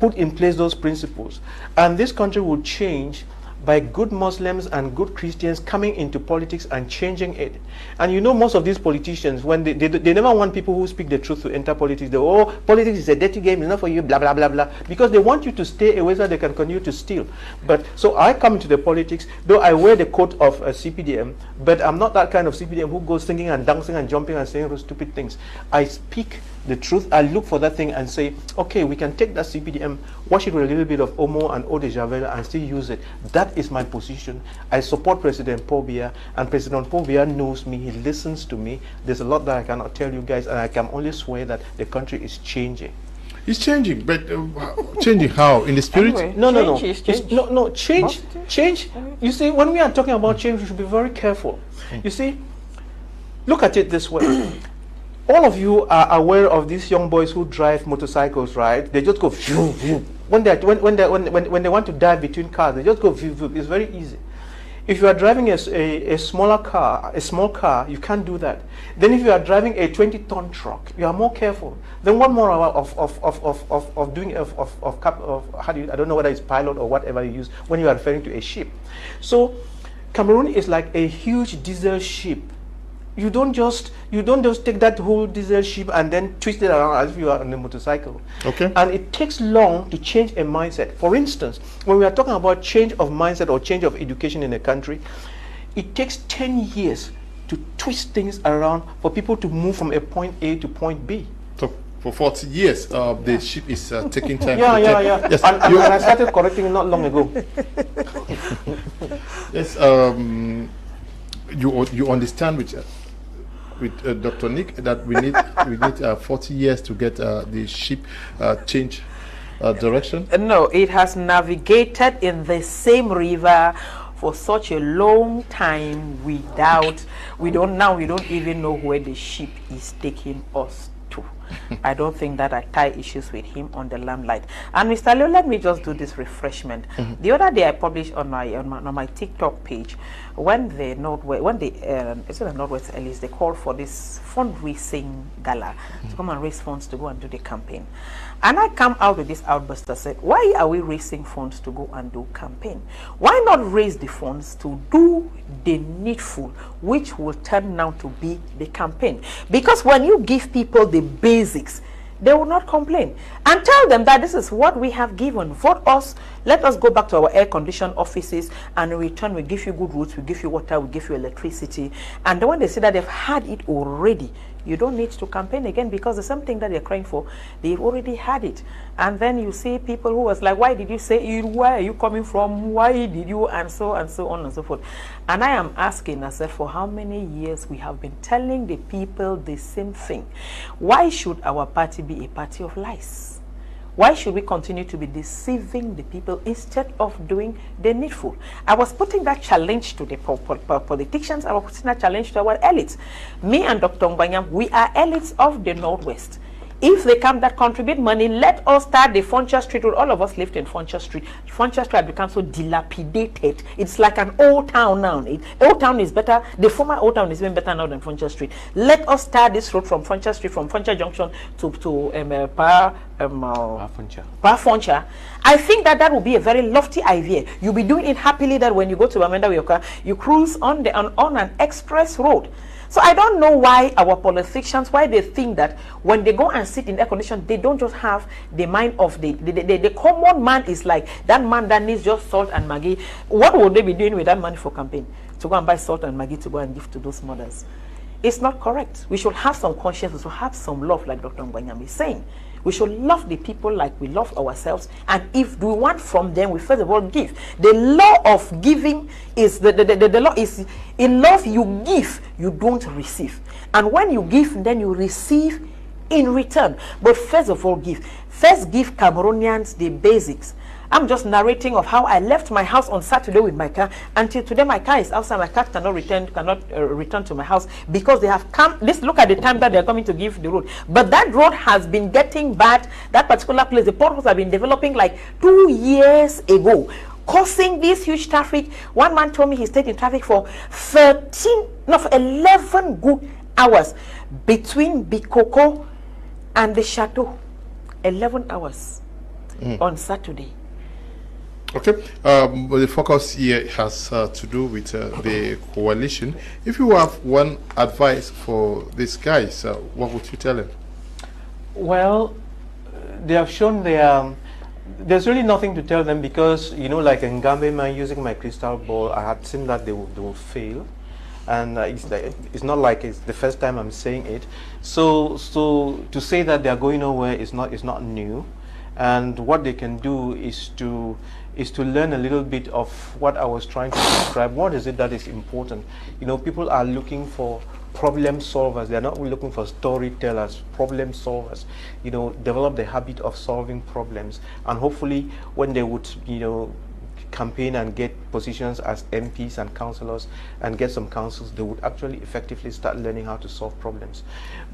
Put in place those principles. And this country will change by good Muslims and good Christians coming into politics and changing it. And you know, most of these politicians, when they never want people who speak the truth to enter politics. They, politics is a dirty game, it's not for you, blah, blah, blah, blah. Because they want you to stay away so they can continue to steal. But so I come into the politics, though I wear the coat of a CPDM, but I'm not that kind of CPDM who goes singing and dancing and jumping and saying those stupid things. I speak the truth. I look for that thing and say, okay, we can take that CPDM, wash it with a little bit of Omo and eau de Javel and still use it. That is my position. I support President Paul Biya, and President Paul Biya knows me. He listens to me. There's a lot that I cannot tell you guys, and I can only swear that the country is changing. It's changing, but changing how? In the spirit? Anyway, No. change is change. No, change. You see, when we are talking about change, we should be very careful. You see, look at it this way. All of you are aware of these young boys who drive motorcycles, right? They just go phew, phew. When they want to dive between cars, they just go phew, phew. It's very easy. If you are driving a small car, you can't do that. Then if you are driving a 20-ton truck, you are more careful. Then 1 more hour of doing how do you, I don't know whether it's pilot or whatever you use when you are referring to a ship. So Cameroon is like a huge diesel ship. You don't just take that whole diesel ship and then twist it around as if you are on a motorcycle. Okay. And it takes long to change a mindset. For instance, when we are talking about change of mindset or change of education in a country, it takes 10 years to twist things around for people to move from a point A to point B. So for 40 years, the ship is taking time. Yeah. Yes, and I started correcting it not long ago. Yes. You understand with Dr. Nick that we need 40 years to get the ship change direction. No, it has navigated in the same river for such a long time without, we don't even know where the ship is taking us to. I don't think that I tie issues with him on the limelight. And Mr. Leo, let me just do this refreshment. The other day I published on my TikTok page when the Northwest Ellis, they called for this fundraising gala to come and raise funds to go and do the campaign. And I come out with this outburst that said, why are we raising funds to go and do campaign? Why not raise the funds to do the needful, which will turn out to be the campaign? Because when you give people the basics, they will not complain. And tell them that this is what we have given. Vote us. Let us go back to our air-conditioned offices, and in return we give you good roads, we give you water, we give you electricity. And then when they say that they've had it already, you don't need to campaign again, because the same thing that they're crying for, they've already had it. And then you see people who was like, why did you say it? Where are you coming from? Why did you? And so on and so forth. And I am asking, I said, for how many years we have been telling the people the same thing? Why should our party be a party of lies? Why should we continue to be deceiving the people instead of doing the needful? I was putting that challenge to the politicians. I was putting that challenge to our elites. Me and Dr. Ngwanyam, we are elites of the Northwest. If they come that contribute money, let us start the Foncha Street Road. All of us lived in Foncha Street. Foncha Street had become so dilapidated. It's like an old town now. Old town is better. The former old town is even better now than Foncha Street. Let us start this road from Foncha Street, from Foncha Junction to Foncha. I think that would be a very lofty idea. You'll be doing it happily that when you go to Bamenda with your car, you cruise on an express road. So I don't know why our politicians, why they think that when they go and sit in air condition, they don't just have the mind of the common man is like that man that needs just salt and Maggi. What would they be doing with that money for campaign? To go and buy salt and Maggi to go and give to those mothers. It's not correct. We should have some conscience, we should have some love, like Dr. Ngwanyam is saying. We should love the people like we love ourselves, and if we want from them, we first of all give. The law of giving is the law is, in love you give, you don't receive, and when you give, then you receive in return. But first of all, give. First, give Cameroonians the basics. I'm just narrating of how I left my house on Saturday with my car. Until today, my car is outside. My car cannot return to my house because they have come. Look at the time that they're coming to give the road. But that road has been getting bad. That particular place, the potholes have been developing like 2 years ago, causing this huge traffic. One man told me he stayed in traffic for 11 good hours between Bikoko and the Chateau. 11 hours on Saturday. Okay, the focus here has to do with the coalition. If you have one advice for these guys, what would you tell them? Well, they have shown there's really nothing to tell them, because, you know, like in Gambia, using my crystal ball, I had seen that they will fail. and it's not like it's the first time I'm saying it. So to say that they are going nowhere is not new, and what they can do is to learn a little bit of what I was trying to describe. What is it that is important? People are looking for problem solvers. They're not looking for storytellers, problem solvers. Develop the habit of solving problems, and hopefully when they would campaign and get positions as MPs and councillors and get some councils, they would actually effectively start learning how to solve problems.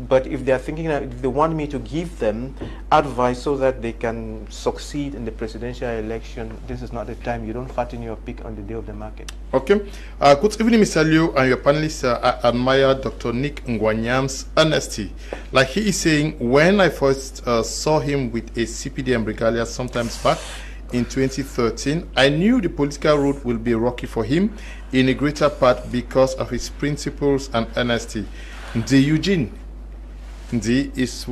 But if they're thinking that if they want me to give them advice so that they can succeed in the presidential election, this is not the time. You don't fatten your pig on the day of the market. Okay. Good evening, Mr. Liu and your panelists. I admire Dr. Nick Ngwanyam's honesty. Like he is saying, when I first saw him with a CPDM regalia sometimes back, in 2013, I knew the political route will be rocky for him in a greater part because of his principles and honesty. Ndi Eugene is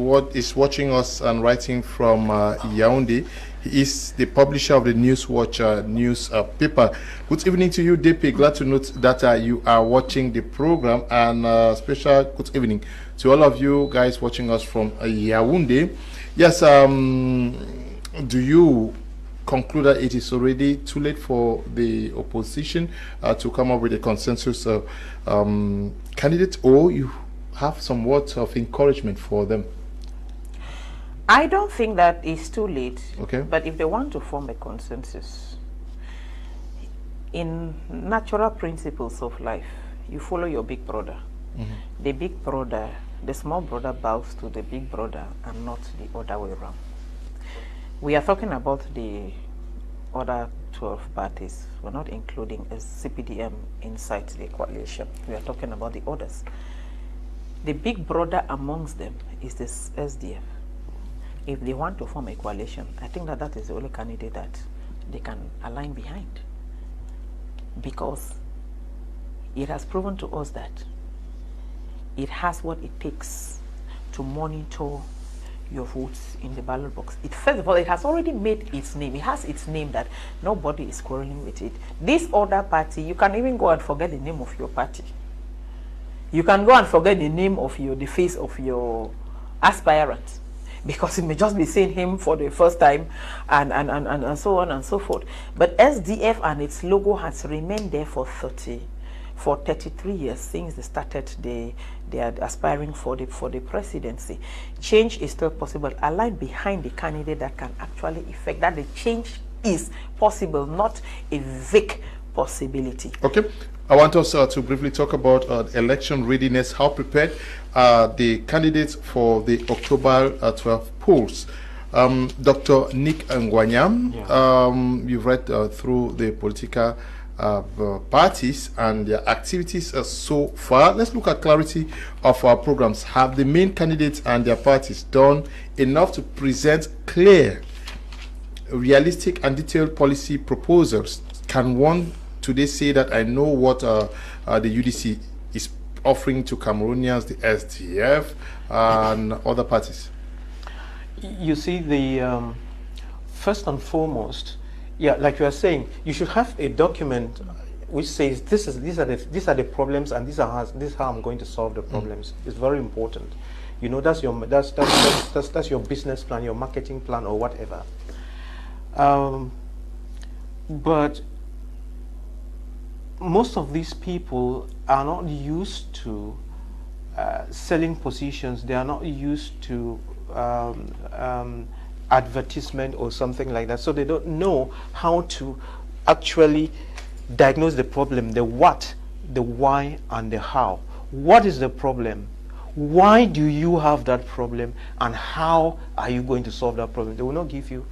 watching us and writing from Yaoundé. He is the publisher of the Newswatch newspaper. Good evening to you, DP. Glad to note that you are watching the program, and special good evening to all of you guys watching us from Yaoundé. Yes, do you conclude that it is already too late for the opposition to come up with a consensus candidate, or you have some words of encouragement for them? I don't think that it's too late. Okay. But if they want to form a consensus, in natural principles of life, you follow your big brother. The big brother, the small brother bows to the big brother and not the other way around. We are talking about the other 12 parties. We're not including a CPDM inside the coalition. We are talking about the others. The big brother amongst them is this SDF. If they want to form a coalition, I think that is the only candidate that they can align behind, because it has proven to us that it has what it takes to monitor your votes in the ballot box. First of all, it has already made its name. It has its name that nobody is quarreling with it. This other party, you can even go and forget the name of your party. You can go and forget the name of the face of your aspirant, because it may just be seeing him for the first time, and so on and so forth. But SDF and its logo has remained there for 33 years since they started. They are aspiring for the presidency. Change is still possible. Align behind the candidate that can actually effect that the change is possible, not a vague possibility. Okay. I want us to briefly talk about election readiness. How prepared the candidates for the October 12 polls? Dr. Nick Ngwanyam, you've read through the political parties and their activities so far. Let's look at clarity of our programs. Have the main candidates and their parties done enough to present clear, realistic and detailed policy proposals? Can one today say that I know what the UDC is offering to Cameroonians, the SDF and other parties? You see, the first and foremost, like you are saying, you should have a document which says these are the problems, and this is how I'm going to solve the problems. It's very important. That's your business plan, your marketing plan, or whatever. But most of these people are not used to selling positions. They are not used to advertisement or something like that, so they don't know how to actually diagnose the problem, the what, the why, and the how. What is the problem? Why do you have that problem, and how are you going to solve that problem? They will not give you.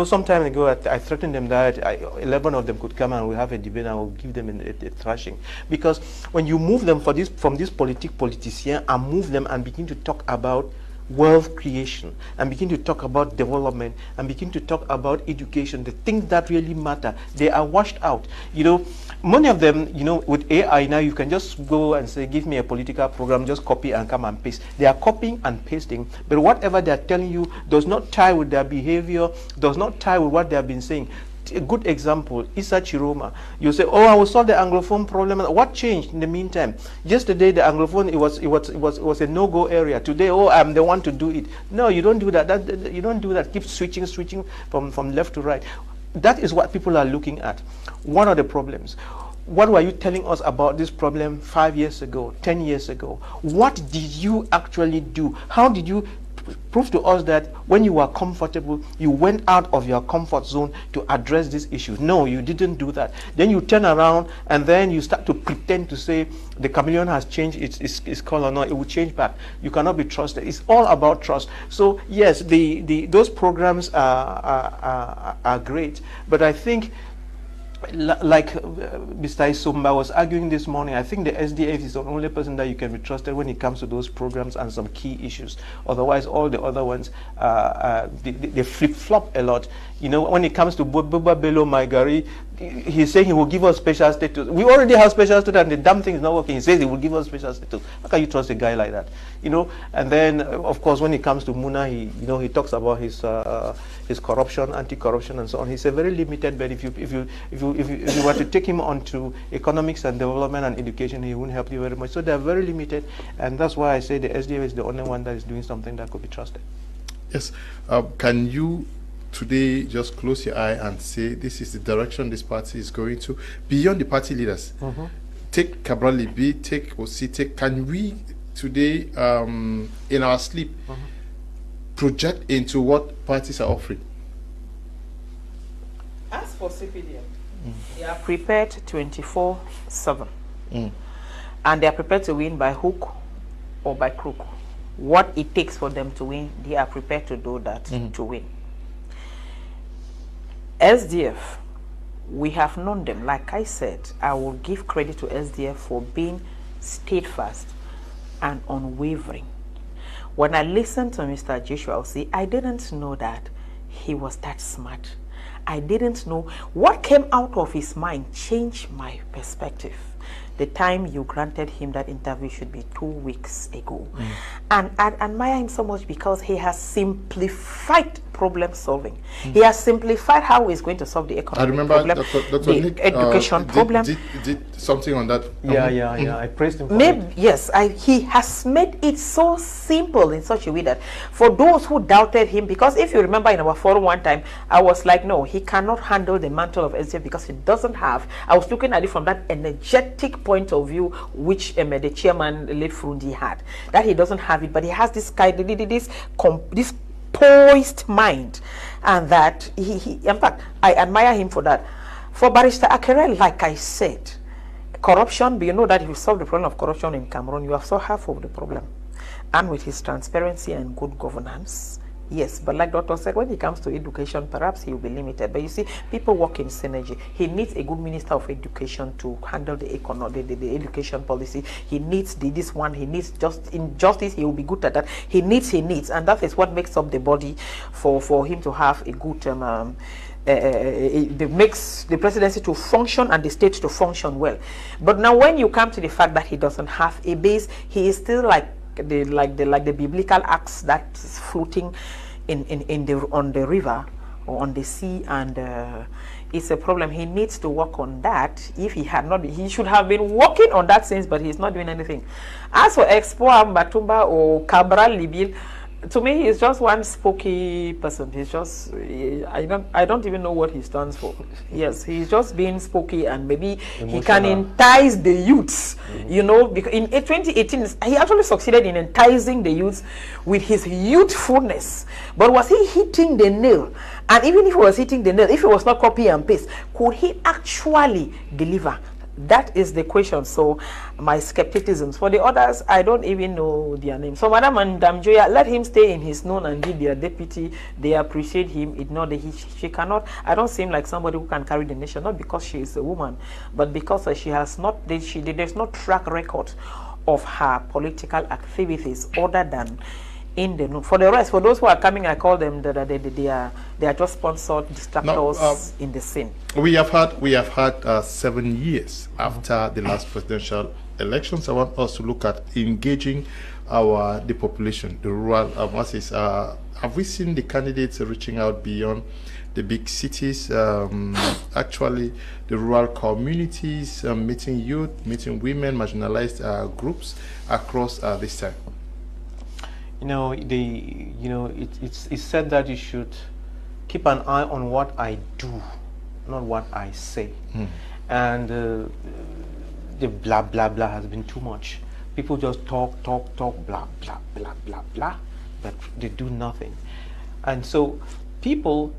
Some time ago I threatened them that 11 of them could come and we'll have a debate, and I will give them a thrashing. Because when you move them from this politician and move them and begin to talk about wealth creation, and begin to talk about development, and begin to talk about education, the things that really matter, they are washed out. Many of them, with AI now, you can just go and say, give me a political program, just copy and come and paste. They are copying and pasting, but whatever they are telling you does not tie with their behavior, does not tie with what they have been saying. a good example, Issa Chiroma. You say, oh, I will solve the Anglophone problem. What changed in the meantime? Yesterday, the Anglophone, it was a no-go area. Today, oh, I'm the one to do it. No, you don't do that. You don't do that. Keep switching from left to right. That is what people are looking at. What are the problems? What were you telling us about this problem 5 years ago, 10 years ago? What did you actually do? How did you prove to us that when you were comfortable, you went out of your comfort zone to address these issues? No, you didn't do that. Then you turn around and then you start to pretend to say the chameleon has changed its color. No, it will change back. You cannot be trusted. It's all about trust. So yes, those programs are great, but I think, like Mr. Isumba was arguing this morning, I think the SDF is the only person that you can be trusted when it comes to those programs and some key issues. Otherwise, all the other ones, they flip-flop a lot. You know, when it comes to Buba Bello Maigari, he's saying he will give us special status. We already have special status and the damn thing is not working. He says he will give us special status. How can you trust a guy like that? You know, and then, of course, when it comes to Muna, he talks about his corruption, anti-corruption, and so on. He's a very limited, but if you were to take him onto economics and development and education, he wouldn't help you very much. So they're very limited, and that's why I say the SDF is the only one that is doing something that could be trusted. Yes. Can you today just close your eye and say this is the direction this party is going to, beyond the party leaders? Take Cabral Libi, take Osi, take. Can we today, in our sleep, project into what parties are offering? As for CPDM, they are prepared 24/7, and they are prepared to win by hook or by crook. What it takes for them to win, they are prepared to do that to win. SDF, we have known them. Like I said, I will give credit to SDF for being steadfast and unwavering. When I listened to Mr. Joshua, I'll say, I didn't know that he was that smart. I didn't know what came out of his mind changed my perspective. The time you granted him that interview should be 2 weeks ago. And I admire him so much because he has simplified problem solving. He has simplified how he's going to solve the economic problem, Dr. the Nick, education problem. Did something on that? Yeah. I praised him for Maybe, it. yes, he has made it so simple in such a way that for those who doubted him, because if you remember in our forum one time, I was like, no, he cannot handle the mantle of SDF because he doesn't have. I was looking at it from that energetic point of view, which the chairman, late Frundi, had. That he doesn't have it, but he has this kind of this poised mind, and that he in fact, I admire him for that. For Barrister Akere, like I said, corruption, but you know that if you solve the problem of corruption in Cameroon, you have solved half of the problem. And with his transparency and good governance, yes, but like Doctor said, when it comes to education, perhaps he will be limited. But you see, people work in synergy. He needs a good minister of education to handle the education policy. He needs this one. He needs in justice. He will be good at that. He needs, and that is what makes up the body for him to have a good it makes the presidency to function and the state to function well. But now, when you come to the fact that he doesn't have a base, he is still like the biblical axe that's floating on the river or on the sea, and it's a problem. He needs to work on that. If he had not, he should have been working on that since, but he's not doing anything. As for Expo Batumba or Cabral Libil, to me, he's just one spooky person. He's just, I don't even know what he stands for. Yes, he's just being spooky, and maybe he can entice the youths, you know, because in 2018, he actually succeeded in enticing the youths with his youthfulness. But was he hitting the nail? And even if he was hitting the nail, if it was not copy and paste, could he actually deliver? That is the question. So my skepticism. For the others, I don't even know their names. So Madam Ndamjoya, let him stay in his known and be their deputy. They appreciate him. Ignore that she cannot. I don't seem like somebody who can carry the nation, not because she is a woman, but because she has not. There's no track record of her political activities other than in the known. For the rest, for those who are coming, I call them they are just sponsored distractors in the scene. We have had 7 years after the last presidential elections. I want us to look at engaging the population, the rural masses. Have we seen the candidates reaching out beyond the big cities, actually the rural communities, meeting youth, meeting women, marginalized groups across this time? It's said that you should keep an eye on what I do, not what I say. And the blah blah blah has been too much. People just talk, blah blah blah blah blah, but they do nothing. And so people,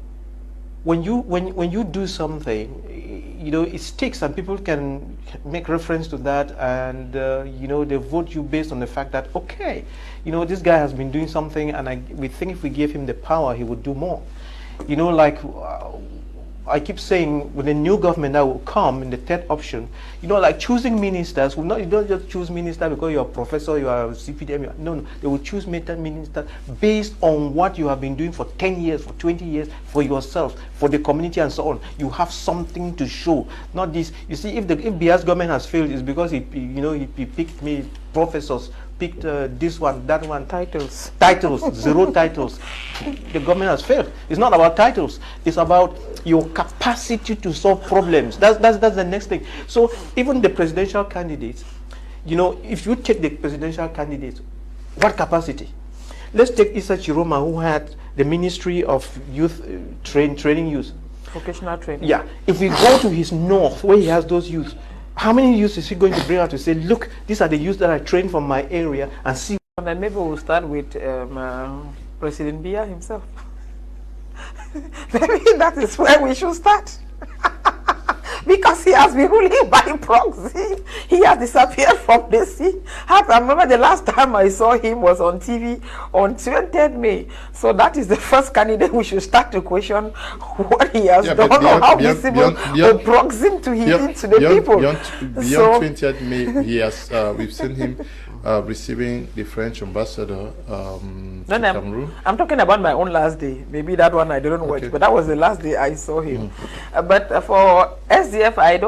when you do something, it sticks, and people can make reference to that, and they vote you based on the fact that, okay, this guy has been doing something, and we think if we gave him the power, he would do more. I keep saying, with the new government that will come in the third option, like choosing ministers, you don't just choose minister because you're a professor, you are a CPDM. No, they will choose minister based on what you have been doing for 10 years, for 20 years, for yourself, for the community, and so on. You have something to show. Not this. You see, if Bia's government has failed, it's because he picked me professors, picked this one, that one. Titles, zero titles. The government has failed. It's not about titles. It's about your capacity to solve problems. That's the next thing. So even the presidential candidates, if you take the presidential candidates, what capacity? Let's take Issa Chiroma, who had the Ministry of Youth, training youth. Vocational training. Yeah. If we go to his north, where he has those youth, how many youths is he going to bring out to say, look, these are the youths that I trained from my area, and see? And then maybe we'll start with President Biya himself. Maybe that is where we should start. Because he has been ruling by proxy. He has disappeared from the scene. I remember the last time I saw him was on TV on 20th May. So that is the first candidate we should start to question what he has done, or how visible the proxy to the people. Beyond 20th May, he has. We've seen him receiving the French ambassador to Cameroon. I'm talking about my own last day. Maybe that one I didn't watch, but that was the last day I saw him. But for SDF, I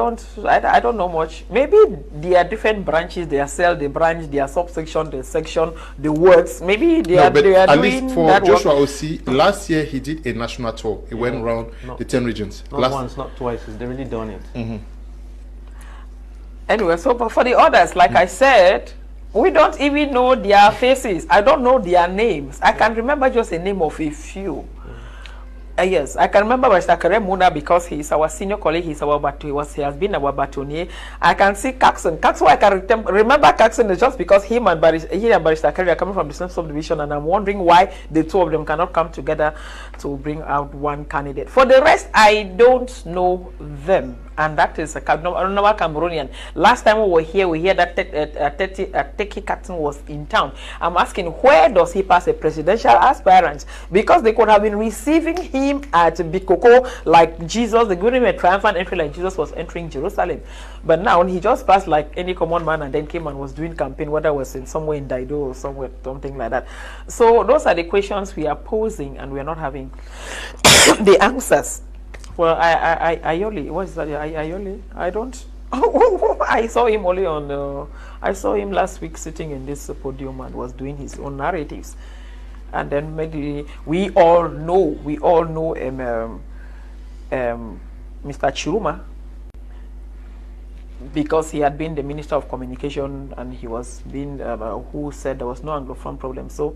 don't know much. Maybe there are different branches. They are cell, the branch, their subsection, the section, the works. Maybe they are doing at least for that Joshua Osi, last year he did a national tour. He went around the 10 regions. Not once, not twice. They've really done it. Anyway, so but for the others, like I said, we don't even know their faces. I don't know their names. I can remember just the name of a few. Yes, I can remember Mr. Muna because he's our senior colleague. He has been our bâtonnier. I can see Caxon. Caxon, I can remember Caxon is just because he and Barrister Kerry are coming from the same subdivision, and I'm wondering why the two of them cannot come together to bring out one candidate. For the rest, I don't know them. And that is a normal Cameroonian. Last time we were here, we heard that Teki Captain was in town. I'm asking, where does he pass a presidential aspirant? Because they could have been receiving him at Bikoko like Jesus. They gave him a triumphant entry like Jesus was entering Jerusalem. But now he just passed like any common man, and then came and was doing campaign, whether it was in somewhere in Daido or somewhere, something like that. So those are the questions we are posing, and we are not having the answers. Well, Ayoli, what is that? Ayoli? I don't. I saw him only on. I saw him last week sitting in this podium and was doing his own narratives. And then maybe we all know Mr. Chiruma, because he had been the Minister of Communication, and he was being who said there was no Anglophone problem. So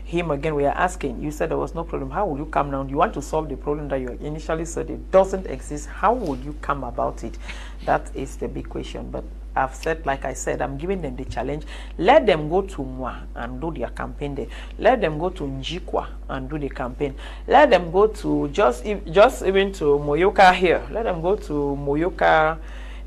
him again, we are asking, you said there was no problem. How will you come down? You want to solve the problem that you initially said it doesn't exist. How would you come about it? That is the big question. But I've said, like I said, I'm giving them the challenge. Let them go to Mwa and do their campaign there. Let them go to Njikwa and do the campaign. Let them go to just even to Moyoka here. Let them go to Moyoka,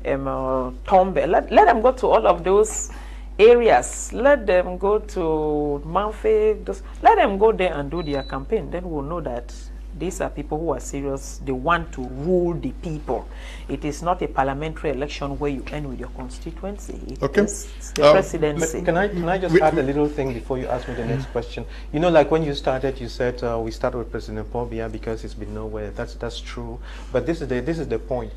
Tombe. Let them go to all of those areas. Let them go to Manfe. Let them go there and do their campaign. Then we'll know that these are people who are serious. They want to rule the people. It is not a parliamentary election where you end with your constituency. It is the presidency. Can I just add a little thing before you ask me the next question? You know, like when you started, you said we started with President Paul Biya because it's been nowhere. That's true. But this is the point.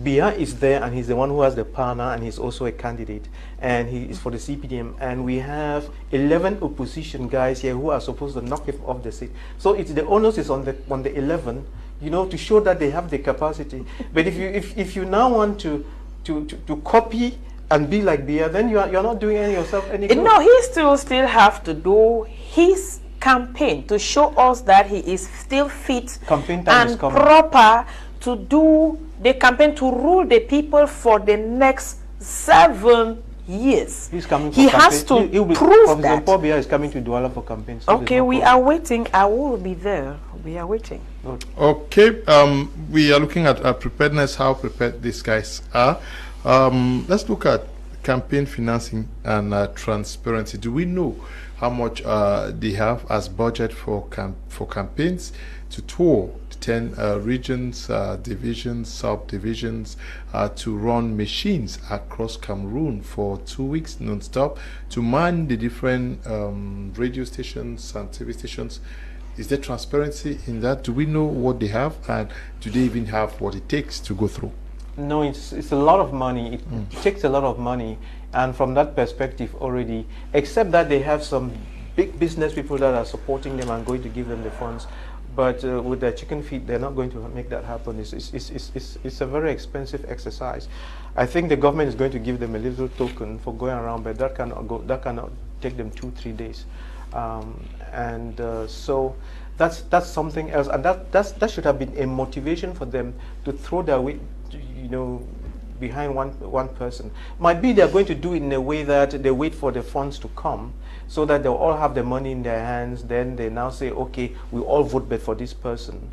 Bia is there, and he's the one who has the power now, and he's also a candidate, and he is for the CPDM. And we have 11 opposition guys here who are supposed to knock him off the seat. So it's the onus is on the 11, you know, to show that they have the capacity. But if you now want to copy and be like Bia, then you're not doing yourself any good. No, he still have to do his campaign to show us that he is still fit and proper to do the campaign to rule the people for the next 7 years. He's coming for he campaign. has to prove that. Paul Bia is coming to Douala for campaign. So okay, we are waiting. I will be there. We are waiting. Good. Okay, we are looking at preparedness, how prepared these guys are. Let's look at campaign financing and transparency. Do we know how much they have as budget for campaigns to tour 10 regions, divisions, subdivisions, to run machines across Cameroon for 2 weeks non-stop, to man the different radio stations and TV stations? Is there transparency in that? Do we know what they have, and do they even have what it takes to go through? No, it's a lot of money. It takes a lot of money, and from that perspective already, except that they have some big business people that are supporting them and going to give them the funds, but with their chicken feet, they're not going to make that happen. It's a very expensive exercise. I think the government is going to give them a little token for going around, but that cannot take them 2-3 days, so that's something else, and that should have been a motivation for them to throw their weight, you know, behind one person. Might be they're going to do it in a way that they wait for the funds to come, so that they'll all have the money in their hands. Then they now say, okay, we all vote but for this person,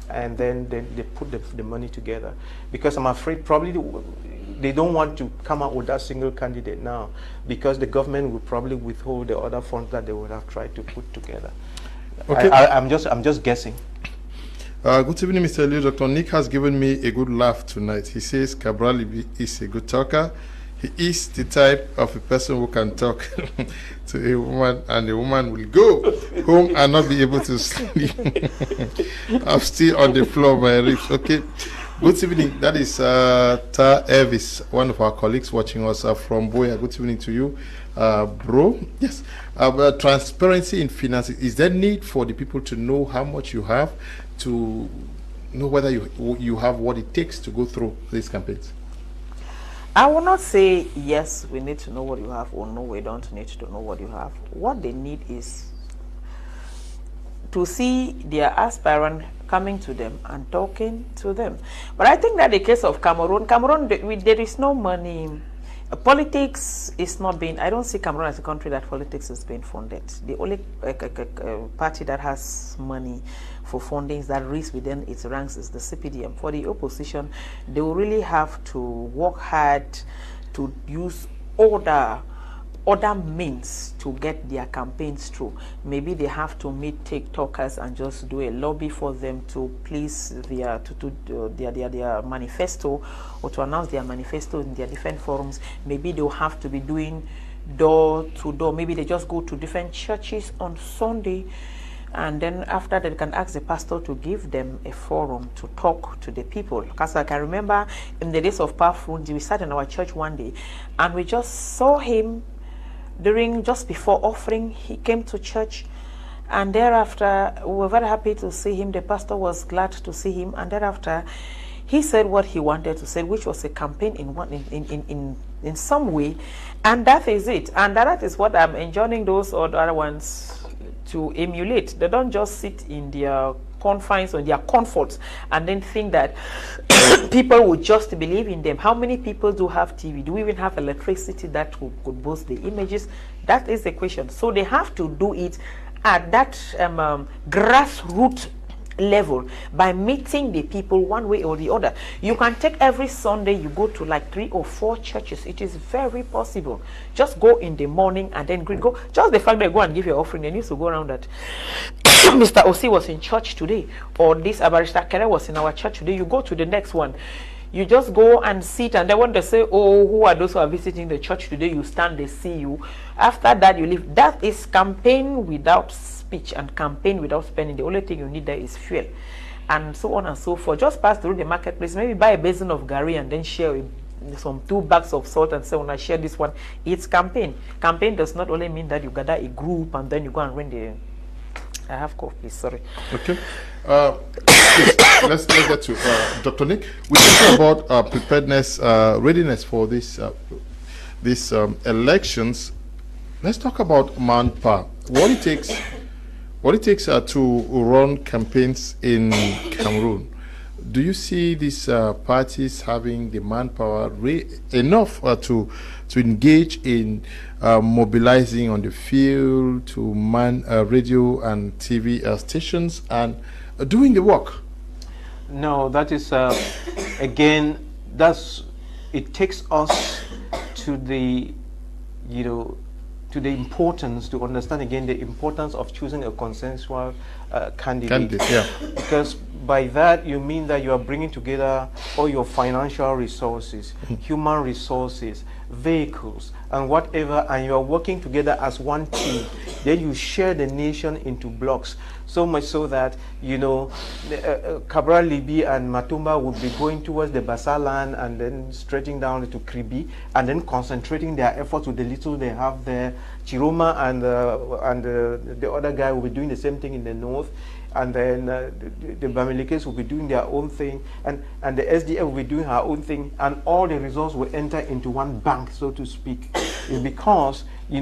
and then they put the money together. Because I'm afraid probably they don't want to come out with that single candidate now, because the government will probably withhold the other funds that they would have tried to put together. Okay. I'm just guessing. Good evening, Mr. Leo. Dr. Nick has given me a good laugh tonight. He says Cabral is a good talker. He is the type of a person who can talk to a woman, and the woman will go home and not be able to sleep. I'm still on the floor, my ribs. Okay. Good evening. That is Ta Elvis, one of our colleagues watching us from Boya. Good evening to you, bro. Yes. Transparency in finances. Is there need for the people to know how much you have, to know whether you have what it takes to go through these campaigns? I will not say yes, we need to know what you have, or no, we don't need to know what you have. What they need is to see their aspirant coming to them and talking to them. But I think that the case of Cameroon, there is no money. Politics is not being, I don't see Cameroon as a country that politics is being funded. The only party that has money for fundings that reaches within its ranks is the CPDM. For the opposition, they will really have to work hard to use other means to get their campaigns through. Maybe they have to meet TikTokers and just do a lobby for them to please their manifesto, or to announce their manifesto in their different forums. Maybe they'll have to be doing door to door. Maybe they just go to different churches on Sunday, and then after that, they can ask the pastor to give them a forum to talk to the people. Because I can remember in the days of Pafrundi, we sat in our church one day, and we just saw him just before offering. He came to church, and thereafter we were very happy to see him. The pastor was glad to see him, and thereafter he said what he wanted to say, which was a campaign in some way, and that is it. And that is what I'm enjoying those other ones to emulate. They don't just sit in their confines or their comforts and then think that people will just believe in them. How many people do have TV? Do we even have electricity that could boost the images? That is the question. So they have to do it at that grassroots level by meeting the people one way or the other. You can take every Sunday, you go to like 3 or 4 churches. It is very possible. Just go in the morning and then go. Just the fact that you go and give your offering, they need to go around that. Mr. Osi was in church today, or this Abarista Kere was in our church today. You go to the next one. You just go and sit, and then when they say, oh, who are those who are visiting the church today, you stand, they see you. After that, you leave. That is campaign without speech and campaign without spending. The only thing you need there is fuel. and so on and so forth. Just pass through the marketplace, maybe buy a basin of gari and then share some 2 bags of salt and say, when I share this one. It's campaign. Campaign does not only mean that you gather a group and then you go and run the... I have coffee, sorry. Okay. Let's get to Dr. Nick. We're talking about preparedness, readiness for these elections. Let's talk about manpower. What it takes to run campaigns in Cameroon. Do you see these parties having the manpower enough to engage in mobilizing on the field, to man radio and TV stations and doing the work? No, that is again, it takes us to the to the importance, to understand again the importance of choosing a consensual candidate. Yeah. Because by that you mean that you are bringing together all your financial resources, human resources, vehicles, and whatever, and you are working together as one team. Then you share the nation into blocks, so much so that Cabral Libi and Matumba will be going towards the Bassa land and then stretching down to Kribi, and then concentrating their efforts with the little they have there. Chiroma and the other guy will be doing the same thing in the north, and then the Bamilikes will be doing their own thing, and the SDF will be doing her own thing, and all the resources will enter into one bank, so to speak. It's because you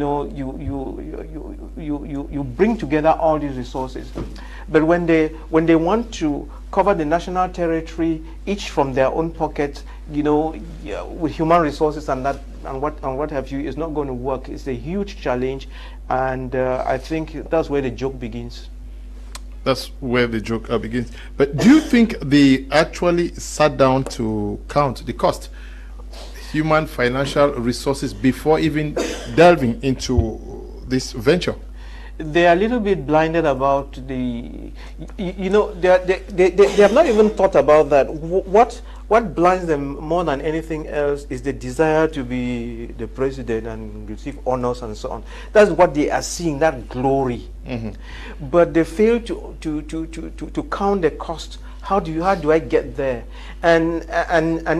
bring together all these resources. But when they want to cover the national territory, each from their own pocket, with human resources and what have you, is not going to work. It's a huge challenge, and I think that's where the joke begins. That's where the joke begins. But do you think they actually sat down to count the cost, human, financial resources, before even delving into this venture? They are a little bit blinded about the, they have not even thought about that. What blinds them more than anything else is the desire to be the president and receive honors and so on. That's what they are seeing, that glory. Mm-hmm. But they fail to count the cost. How do I get there? And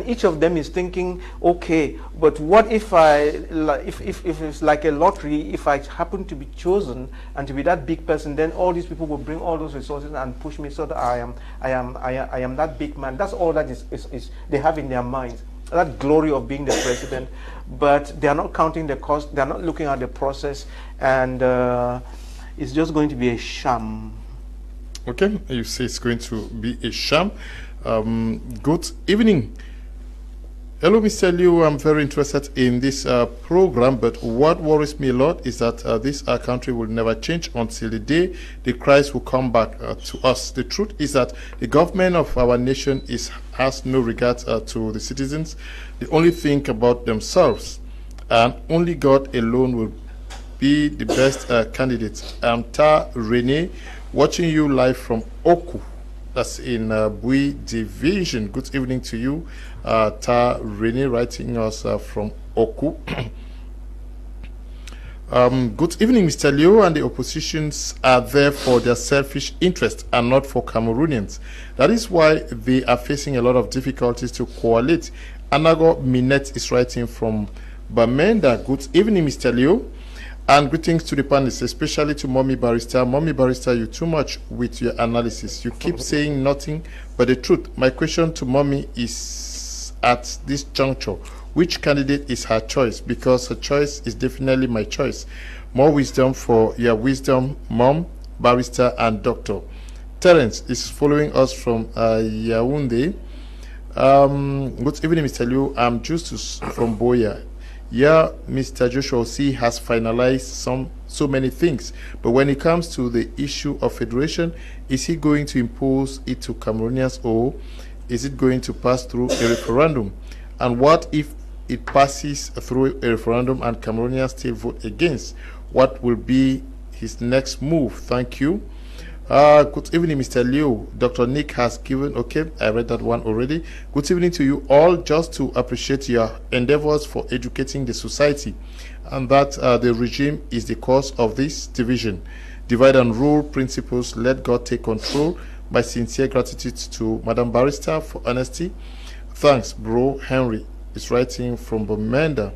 each of them is thinking, okay, but what if if it's like a lottery, if I happen to be chosen and to be that big person, then all these people will bring all those resources and push me so that I am that big man. That's all that is they have in their minds, that glory of being the president. But they are not counting the cost. They are not looking at the process, and it's just going to be a sham. Okay, you say it's going to be a sham. Good evening. Hello, Mr. Liu. I'm very interested in this program, but what worries me a lot is that this country will never change until the day the Christ will come back to us. The truth is that the government of our nation has no regard to the citizens. They only think about themselves, and only God alone will be the best candidate. I'm Ta Rene, watching you live from Oku. That's in Bui Division. Good evening to you, Ta Rene, writing us from Oku. Good evening, Mr. Leo. And the oppositions are there for their selfish interest and not for Cameroonians. That is why they are facing a lot of difficulties to coalesce. Anago Minette is writing from Bamenda. Good evening, Mr. Leo. And greetings to the panelists, especially to Mommy Barrister. Mommy Barrister, you too much with your analysis. You keep saying nothing but the truth. My question to Mommy is, at this juncture, which candidate is her choice? Because her choice is definitely my choice. More wisdom for your wisdom, Mom, Barrister, and Doctor. Terence is following us from Yaoundé. Good evening, Mr. Liu. I'm Justus from Boya. Yeah, Mr. Joshua C has finalized so many things, but when it comes to the issue of federation, is he going to impose it to Cameroonians, or is it going to pass through a referendum? And what if it passes through a referendum and Cameroonians still vote against? What will be his next move? Thank you. Good evening, Mr. Liu. Dr. Nick has given, okay, I read that one already. Good evening to you all. Just to appreciate your endeavors for educating the society, and that the regime is the cause of this division. Divide and rule principles, let God take control. My sincere gratitude to Madam Barrister for honesty. Thanks, Bro Henry. Is writing from Bamenda.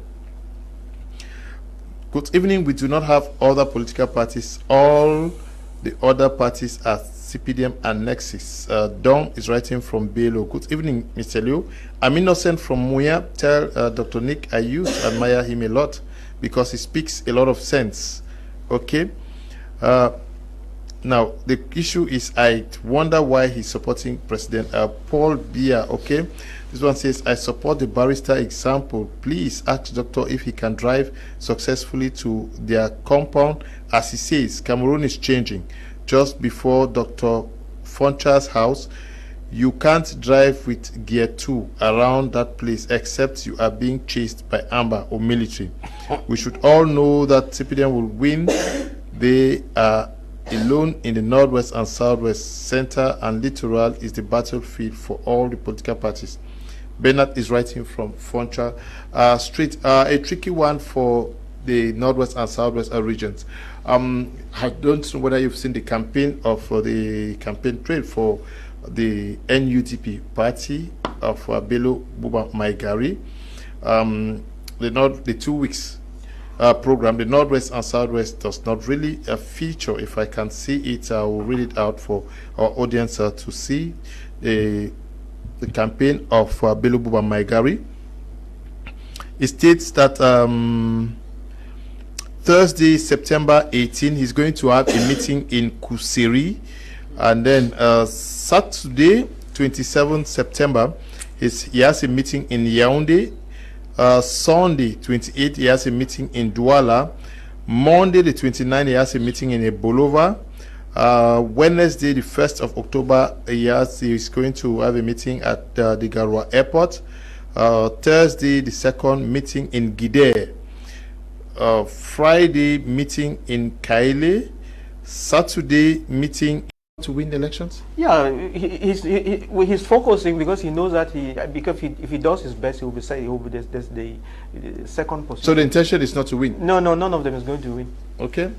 Good evening. We do not have other political parties. All the other parties are CPDM and Nexus. Don is writing from Belo. Good evening, Mr. Liu. I'm innocent from Muya. Tell Dr. Nick I used to admire him a lot because he speaks a lot of sense. Okay. Now, the issue is I wonder why he's supporting President Paul Biya. Okay. This one says, I support the barrister example. Please ask doctor if he can drive successfully to their compound. As he says, Cameroon is changing. Just before Dr. Foncha's house, you can't drive with gear 2 around that place except you are being chased by Amber or military. We should all know that CPDM will win. They are alone in the northwest and southwest. Center and littoral is the battlefield for all the political parties. Bernard is writing from Foncha Street. A tricky one for the northwest and southwest regions. I don't know whether you've seen the campaign of the campaign trail for the NUDP party of Bello Buba Maigari. The 2 weeks program, the northwest and southwest does not really feature. If I can see it, I will read it out for our audience to see the campaign of Bello Buba Maigari. It states that Thursday, September 18, he's going to have a meeting in Kuseri, and then Saturday, 27 September, he has a meeting in Yaoundé. Sunday, 28, he has a meeting in Douala. Monday, the 29th, he has a meeting in Ebolova. Wednesday, the 1st of October, he's going to have a meeting at the Garoua Airport. Thursday, the 2nd, meeting in Gide. Friday, meeting in Kaile. Saturday, meeting to win the elections. Yeah, he's focusing because he knows that if he does his best, he will be the second position. So the intention is not to win. No, none of them is going to win. Okay.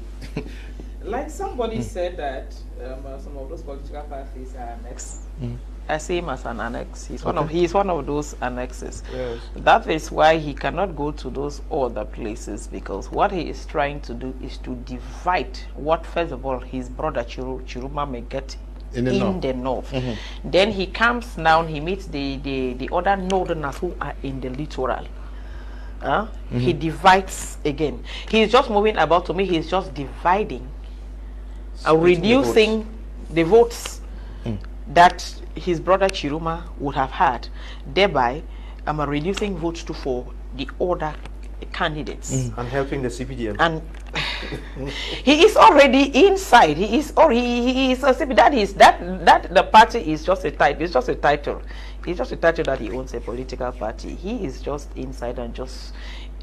Like somebody said that some of those political parties are annexed. I see him as an annex. He's one of those annexes. Yes. That is why he cannot go to those other places, because what he is trying to do is to divide what, first of all, his brother Chiruma may get in the north. Then he comes now, he meets the other northerners who are in the littoral. He divides again. He's just moving about. To me, he's just dividing, reducing the votes that his brother Chiruma would have had, thereby reducing votes for the other candidates and helping the CPDM. And he is already inside. He is a CPDM. That the party is just a title. It's just a title. It's just a title that he owns a political party. He is just inside and just.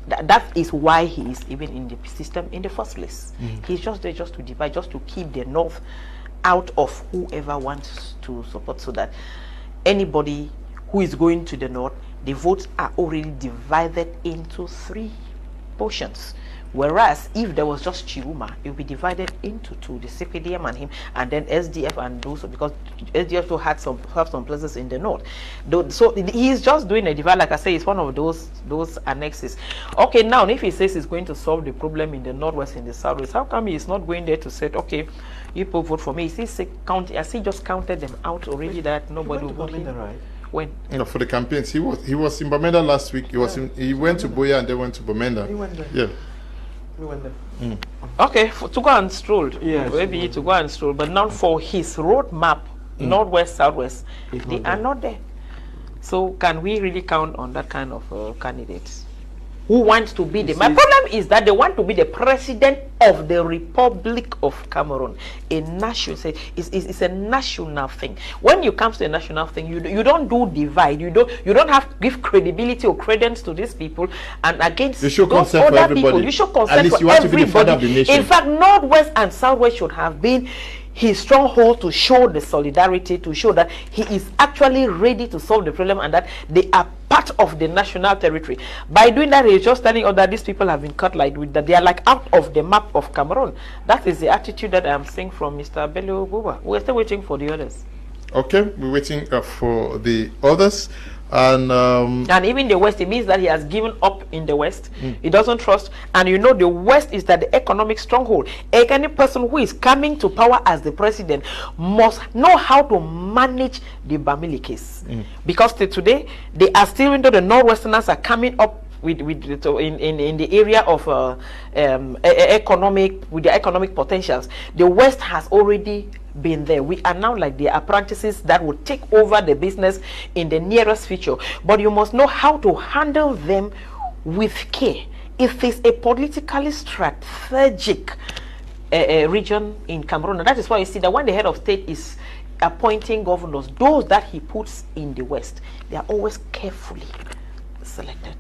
That is why he is even in the system in the first place. He's just there just to divide, just to keep the north out of whoever wants to support, so that anybody who is going to the north, the votes are already divided into 3 portions. Whereas if there was just Chiruma, it would be divided into 2, the CPDM and him, and then SDF and those, because SDF also have some places in the north. So he's just doing a divide. Like I say, it's one of those annexes. Okay, now if he says he's going to solve the problem in the northwest, in the southwest, how come he's not going there to say, okay, you people vote for me? He just counted them out already that nobody will vote him. Right? When? For the campaigns, he was in Bamenda last week. He went to Boya and then went to Bamenda. He went there. Yeah. We went there. Okay, to go and stroll. Yes. Maybe to go and stroll, but not for his road map, northwest, southwest. They are not there. So can we really count on that kind of candidates who wants to be my problem is that they want to be the president of the Republic of Cameroon. A national, it's a national thing. When you come to a national thing, you don't do divide. You don't have to give credibility or credence to these people and against those other people. You show consent for everybody. In fact, Northwest and Southwest should have been his stronghold to show the solidarity, to show that he is actually ready to solve the problem and that they are part of the national territory. By doing that, he's just telling us that these people have been cut like that they are like out of the map of Cameroon. That is the attitude that I am seeing from Mr. Bello Buba. We're still waiting for the others. Okay, we're waiting for the others. And even the West, it means that he has given up in the West. He doesn't trust. And you know, the West is that the economic stronghold. Any person who is coming to power as the president must know how to manage the Bamili case. Because till today, they are still, even though the Northwesterners are coming up with in the area of with the economic potentials, the West has already been there. We are now like the apprentices that will take over the business in the nearest future. But you must know how to handle them with care. If it's a politically strategic region in Cameroon, and that is why you see that when the head of state is appointing governors, those that he puts in the West, they are always carefully selected.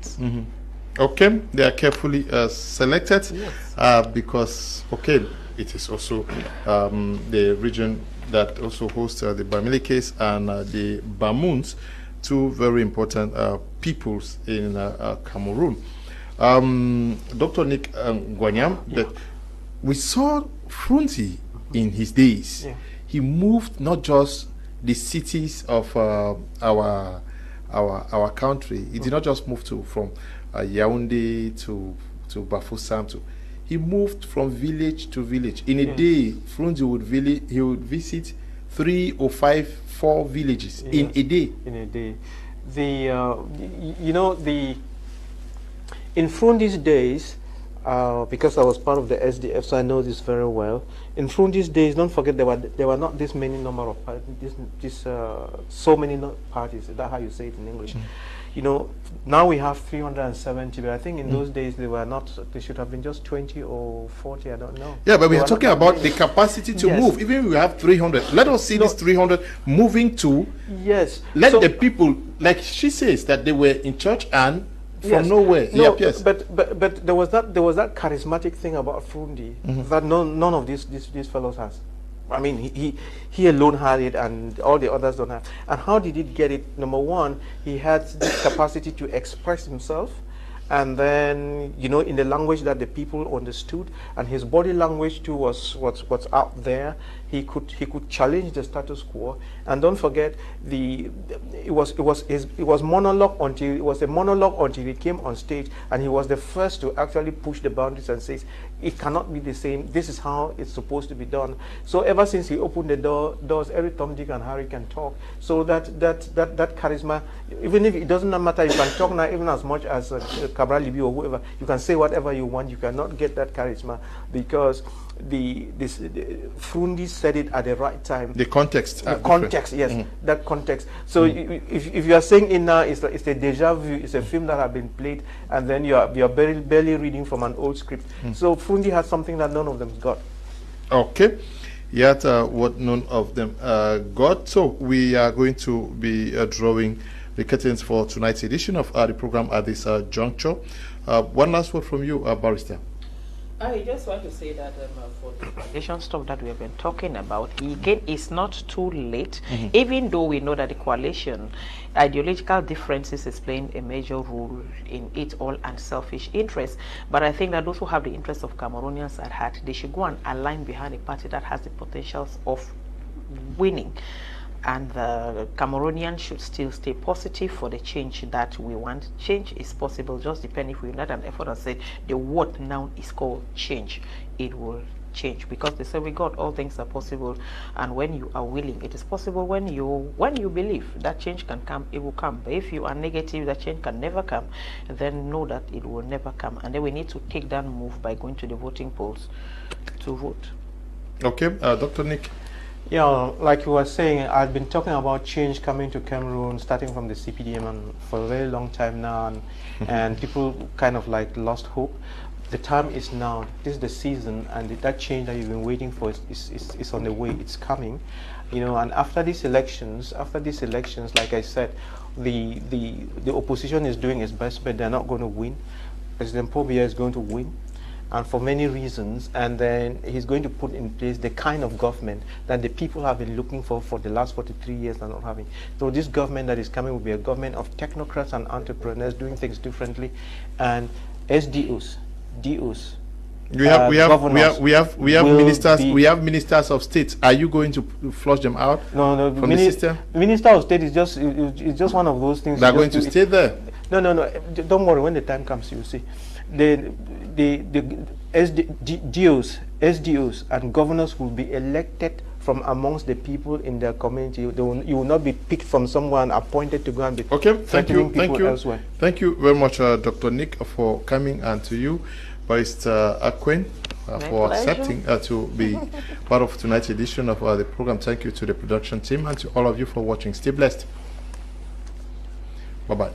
Okay, they are carefully selected. Yes. Because, okay, it is also the region that also hosts the Bamili case and the Bamoons, two very important peoples in Cameroon. Dr. Nick Nguanyam, that we saw Frunzi in his days. He moved not just the cities of our country. He did not just move from Yaoundé to Bafoussam. He moved from village to village. In a day, Frunzi would visit 3 or 5, 4 villages in a day. In a day, in Frunzi's days, because I was part of the SDF, so I know this very well. In Frunzi's days, don't forget there were not this many number of parties, so many parties. Is that how you say it in English? You know, now we have 370, but I think in those days they were not. They should have been just 20 or 40. I don't know. Yeah, but we are talking about the capacity to move. Even if we have 300, let us see this 300 moving to. Yes. Let the people, like she says, that they were in church and from nowhere he appears. But there was that charismatic thing about Frundi that none of these fellows has. I mean, he alone had it, and all the others don't have. And how did he get it? Number one, he had this capacity to express himself, and then, you know, in the language that the people understood, and his body language too was out there. He could challenge the status quo. And don't forget, it was a monologue until he came on stage, and he was the first to actually push the boundaries and says it cannot be the same. This is how it's supposed to be done. So ever since he opened the doors, every Tom, Dick, and Harry can talk. So that charisma, even if it doesn't matter, you can talk now even as much as Cabral Libi or whoever. You can say whatever you want. You cannot get that charisma because Frundi said it at the right time. The context. The context, yes, that context. So if you are saying it now, it's a deja vu. It's a film that has been played, and then you are barely reading from an old script. So Frundi has something that none of them got. Okay, yet what none of them got. So we are going to be drawing the curtains for tonight's edition of the program at this juncture. One last word from you, Barrister. I just want to say that for the coalition stuff that we have been talking about, again, it's not too late, even though we know that the coalition, ideological differences is playing a major role in it all and selfish interests. But I think that those who have the interests of Cameroonians at heart, they should go and align behind a party that has the potentials of winning. And the Cameroonians should still stay positive for the change that we want. Change is possible, just depending if we unite an effort and say the word now is called change. It will change because they say with God all things are possible, and when you are willing, it is possible. When you believe that change can come, it will come. But if you are negative that change can never come, then know that it will never come. And then we need to take that move by going to the voting polls to vote. Okay, Dr. Nick. Yeah, like you were saying, I've been talking about change coming to Cameroon, starting from the CPDM, and for a very long time now, and people kind of like lost hope. The time is now. This is the season, and that change that you've been waiting for is on the way. It's coming, you know. And after these elections, like I said, the opposition is doing its best, but they're not going to win. President Paul Biya is going to win, and for many reasons, and then he's going to put in place the kind of government that the people have been looking for the last 43 years and not having. So this government that is coming will be a government of technocrats and entrepreneurs doing things differently, and SDOs, DOs, We have governors ministers of state. Are you going to flush them out no, from the system? Minister of state is just one of those things. They're going to stay there. No. Don't worry. When the time comes, you'll see. The SDOs and governors will be elected from amongst the people in their community. You will not be picked from someone appointed to go and be thank you elsewhere. Thank you very much, Dr. Nick, for coming, and to you, Barrister Akwen, for accepting to be part of tonight's edition of the program. Thank you to the production team and to all of you for watching. Stay blessed. Bye-bye.